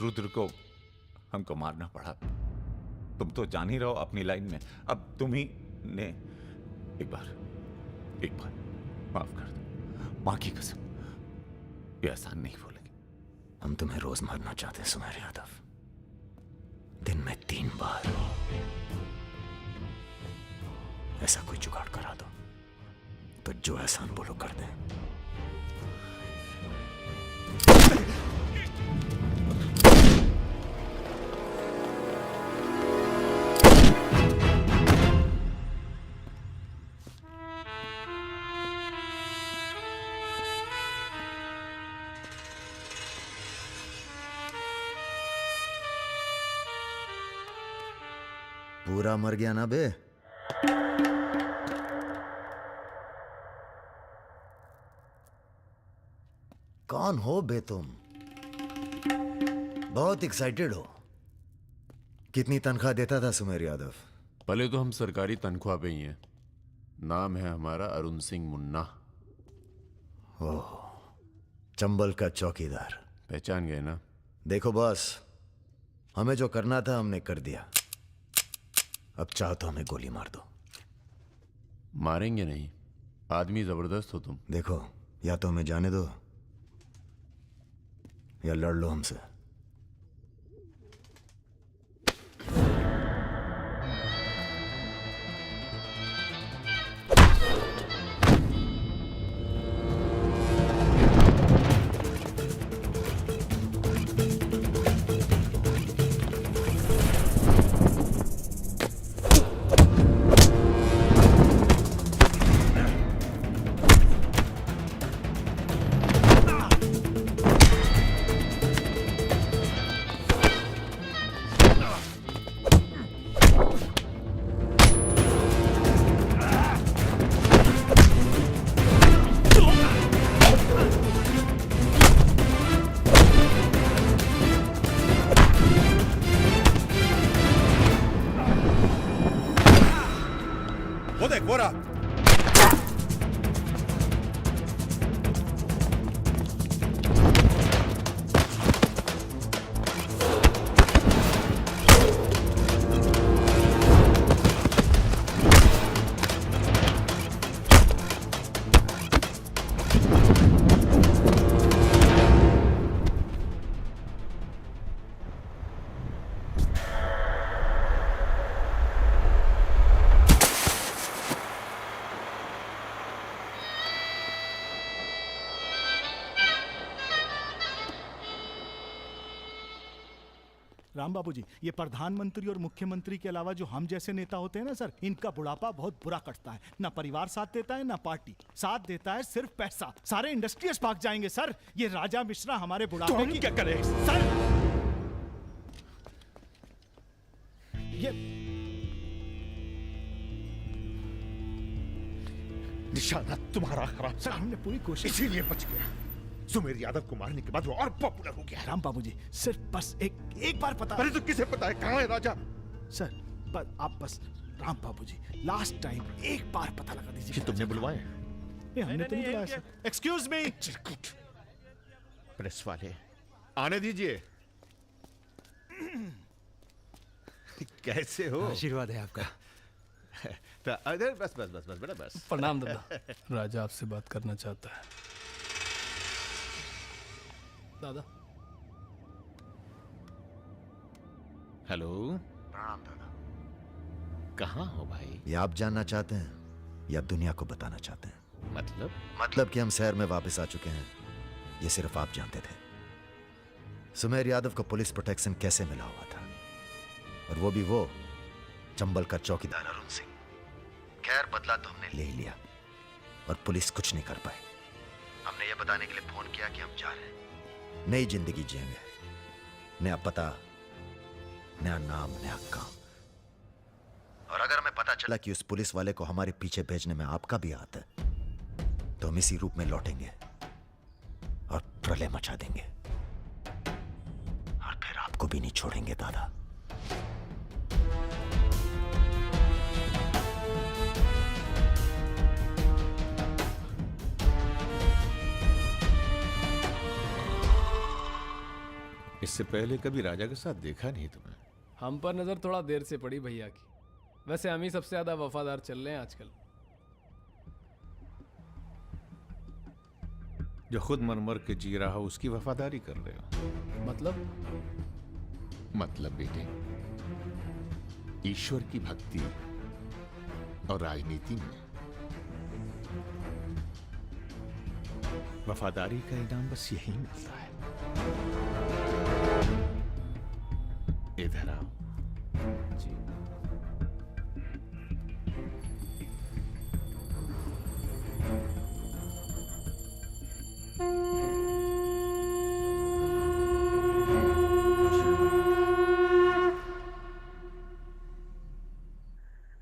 रुद्र को हमको मारना पड़ा। तुम तो जान ही रहो अपनी लाइन में। अब तुम ही ने एक बार माफ कर दो, मां की कसम, ये एहसान नहीं भूलेंगे। हम तुम्हें रोज मारना चाहते हैं सुमेर यादव, दिन में 3 बार। ऐसा कोई जुगाड़ करा दो तो जो एहसान बोलो कर दें। पूरा मर गया ना बे? कौन हो बे तुम? बहुत एक्साइटेड हो। कितनी तनख्वाह देता था सुमेर यादव? पहले तो हम सरकारी तनख्वाह पे ही हैं। नाम है हमारा अरुण सिंह मुन्ना। ओह, चंबल का चौकीदार। पहचान गए ना? देखो बॉस, हमें जो करना था हमने कर दिया। अब चाहो तो हमें गोली मार दो। मारेंगे नहीं, आदमी जबरदस्त हो तुम। देखो, या तो हमें जाने दो या लड़ लो हमसे। वो रहा। राम बाबू जी, ये प्रधानमंत्री और मुख्यमंत्री के अलावा जो हम जैसे नेता होते हैं ना सर, इनका बुढ़ापा बहुत बुरा कटता है। ना परिवार साथ देता है, ना पार्टी साथ देता है, सिर्फ पैसा। सारे इंडस्ट्रियल्स भाग जाएंगे सर। ये राजा मिश्रा हमारे बुढ़ापे की क्या करे सर? ये निशाना तुम्हारा खराब सर, हमने पूरी कोशिश, इसीलिए बच गया। सुमेर यादव को मारने के बाद वो और पॉपुलर हो गया। राम बाबू जी, सिर्फ बस एक बार पता। अरे तो किसे पता है कहाँ है राजा? सर आप बस राम बाबू जी, लास्ट टाइम एक बार पता लगा दीजिए कि तुमने बुलवाया? हमने तो नहीं बुलाया सर। Excuse me. प्रेस वाले आने दीजिए। कैसे हो? आशीर्वाद है आपका। अरे बस बस बस बस बेटा बस। प्रणाम दादा। राजा आपसे बात करना चाहता है। दादा। हेलो। प्रणाम दादा। कहाँ हो भाई? ये आप जानना चाहते हैं या दुनिया को बताना चाहते हैं? मतलब कि हम शहर में वापस आ चुके हैं, ये सिर्फ आप जानते थे। सुमेर यादव को पुलिस प्रोटेक्शन कैसे मिला हुआ था, और वो भी वो चंबल का चौकीदार अरुण सिंह। खैर, बदला तो हमने ले ही लिया और पुलिस कुछ नहीं कर पाई। हमने ये बताने के लिए फोन किया कि हम जा रहे हैं, नई जिंदगी जिएंगे, नया पता, नया नाम, नया काम। और अगर हमें पता चला कि उस पुलिस वाले को हमारे पीछे भेजने में आपका भी हाथ है, तो हम इसी रूप में लौटेंगे और प्रलय मचा देंगे, और फिर आपको भी नहीं छोड़ेंगे दादा। इससे पहले कभी राजा के साथ देखा नहीं तुम्हें? हम पर नजर थोड़ा देर से पड़ी भैया की। वैसे हम ही सबसे ज्यादा वफादार चल रहे हैं आजकल। जो खुद मर के जी रहा हो उसकी वफादारी कर रहे हो। मतलब बेटे, ईश्वर की भक्ति और राजनीति में वफादारी का इनाम बस यही मिलता है। इधर आओ। जी।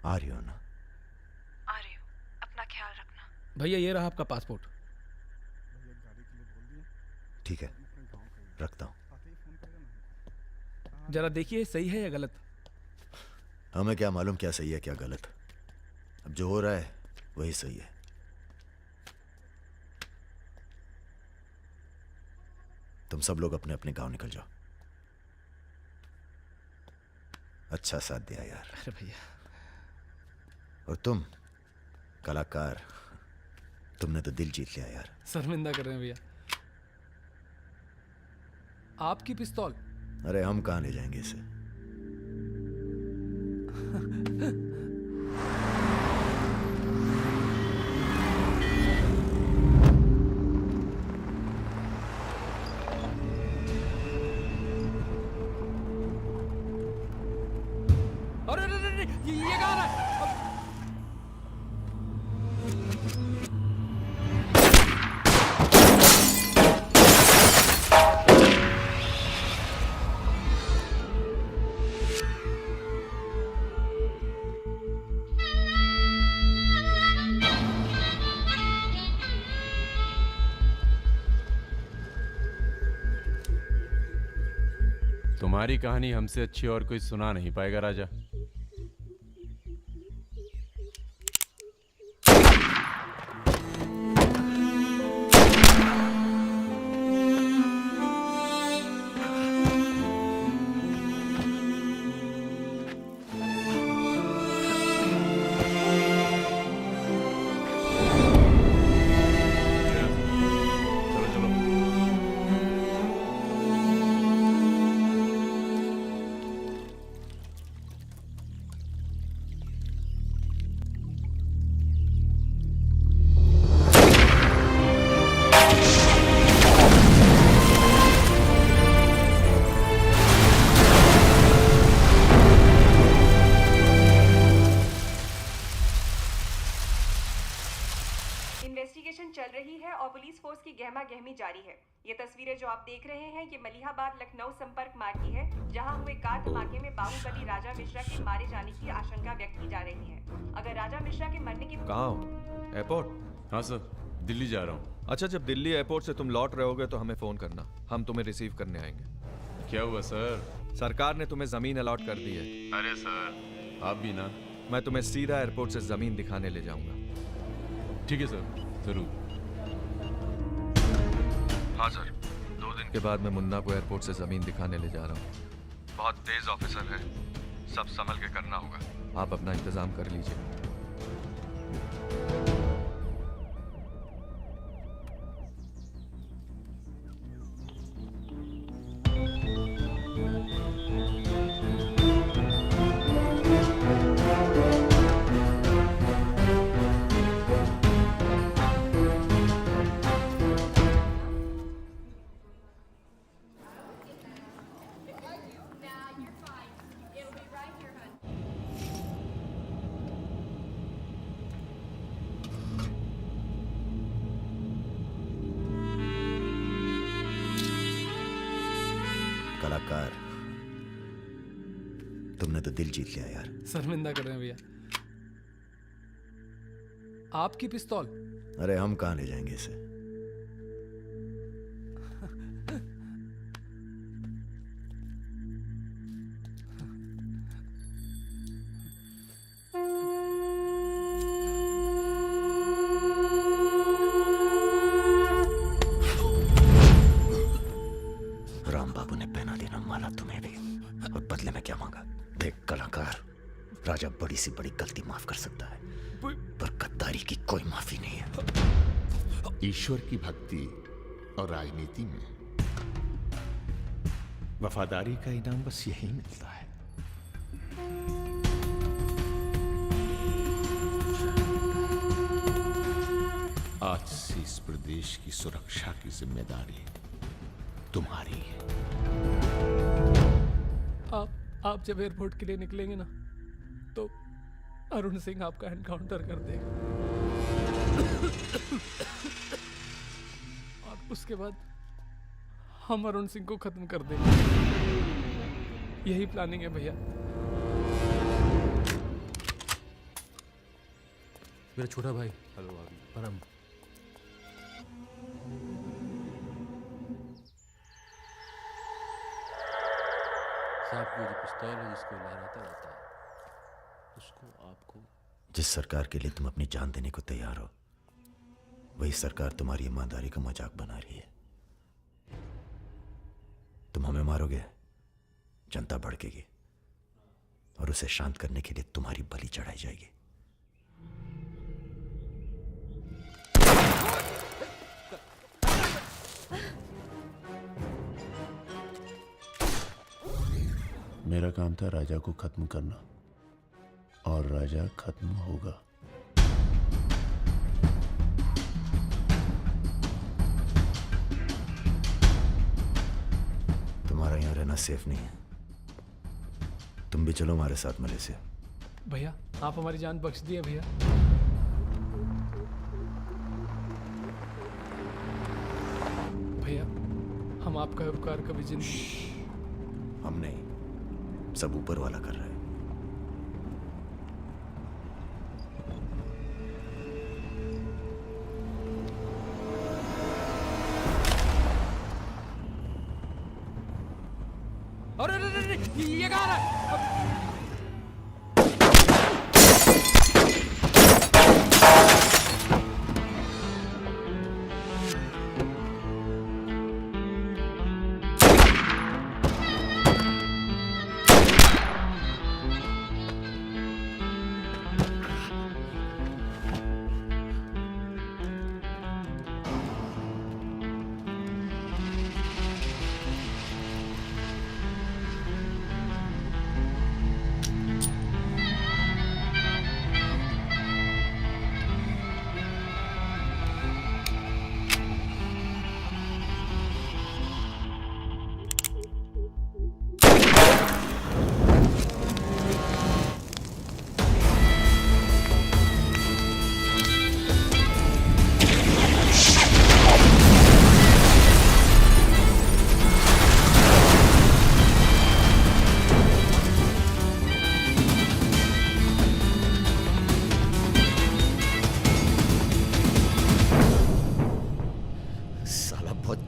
आ रही हो ना? आ रही हूँ, अपना ख्याल रखना। भैया ये रहा आपका पासपोर्ट। ठीक है, रखता हूँ। जरा देखिए सही है या गलत। हमें क्या मालूम क्या सही है क्या गलत। अब जो हो रहा है वही सही है। तुम सब लोग अपने अपने गांव निकल जाओ। अच्छा साथ दिया यार। अरे भैया। और तुम कलाकार, तुमने तो दिल जीत लिया यार। शर्मिंदा कर रहे हैं भैया। आपकी पिस्तौल। अरे हम कहां ले जाएंगे इसे। अरे ये कहाँ है? तुम्हारी कहानी हमसे अच्छी और कोई सुना नहीं पाएगा राजा। गहमा गहमी जारी है। ये तस्वीरें जो आप देख रहे हैं ये मलिहाबाद लखनऊ संपर्क मार्ग की है, जहां हुए कार धमाके में बाहुबली राजा मिश्रा के मारे जाने की आशंका व्यक्त की जा रही है। अगर राजा मिश्रा के मरने की कहाँ हो? एयरपोर्ट? हाँ सर, दिल्ली जा रहा हूँ। अच्छा, जब दिल्ली एयरपोर्ट से तुम लौट रहे होगे तो हमें फोन करना, हम तुम्हें रिसीव करने आएंगे। क्या हुआ सर? सरकार ने तुम्हें जमीन अलॉट कर दी है। अरे सर, आप भी ना। मैं तुम्हें सीधा एयरपोर्ट से जमीन दिखाने ले जाऊंगा। ठीक है सर, जरूर। हाँ सर, 2 दिन के बाद मैं मुन्ना को एयरपोर्ट से जमीन दिखाने ले जा रहा हूँ। बहुत तेज ऑफिसर है, सब संभल के करना होगा। आप अपना इंतजाम कर लीजिए। कलाकार, तुमने तो दिल जीत लिया यार। शर्मिंदा कर रहे हैं भैया। आपकी पिस्तौल? अरे हम कहाँ ले जाएंगे इसे? राम बाबू ने पहना देना माला तुम्हें भी, और बदले में क्या मांगा? देख कलाकार, राजा बड़ी सी बड़ी गलती माफ कर सकता है, पर गद्दारी की कोई माफी नहीं है। ईश्वर की भक्ति और राजनीति में वफादारी का इनाम बस यही मिलता है। आज से इस प्रदेश की सुरक्षा की जिम्मेदारी तुम्हारी है। आप जब एयरपोर्ट के लिए निकलेंगे ना, तो अरुण सिंह आपका एनकाउंटर कर देगा, और उसके बाद हम अरुण सिंह को खत्म कर देंगे। यही प्लानिंग है भैया। मेरा छोटा भाई। हेलो भाभी। परम। साहब को जो पिस्तौल है जिसको लहराता रहता है, उसको आपको। जिस सरकार के लिए तुम अपनी जान देने को तैयार हो, वही सरकार तुम्हारी ईमानदारी का मजाक बना रही है। तुम हमें मारोगे, जनता भड़केगी, और उसे शांत करने के लिए तुम्हारी बलि चढ़ाई जाएगी। मेरा काम था राजा को खत्म करना, और राजा खत्म होगा। तुम्हारा यहाँ रहना सेफ नहीं है, तुम भी चलो हमारे साथ मलेशिया। भैया आप हमारी जान बख्श दिए भैया। भैया हम आपका उपकार कभी जिंदगी। हम नहीं, सब ऊपर वाला कर रहा है। अरे ये कहाँ है?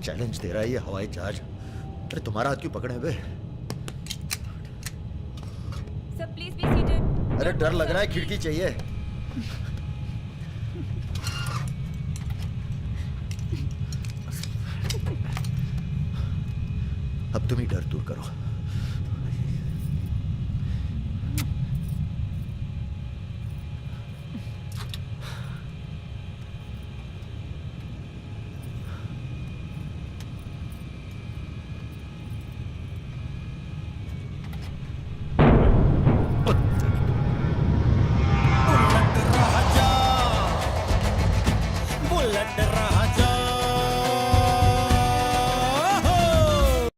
चैलेंज दे रहा है ये हवाई जहाज। अरे तुम्हारा हाथ क्यों पकड़े हुए? Sir please be seated. अरे डर लग रहा है, खिड़की चाहिए। अब तुम ही डर दूर करो।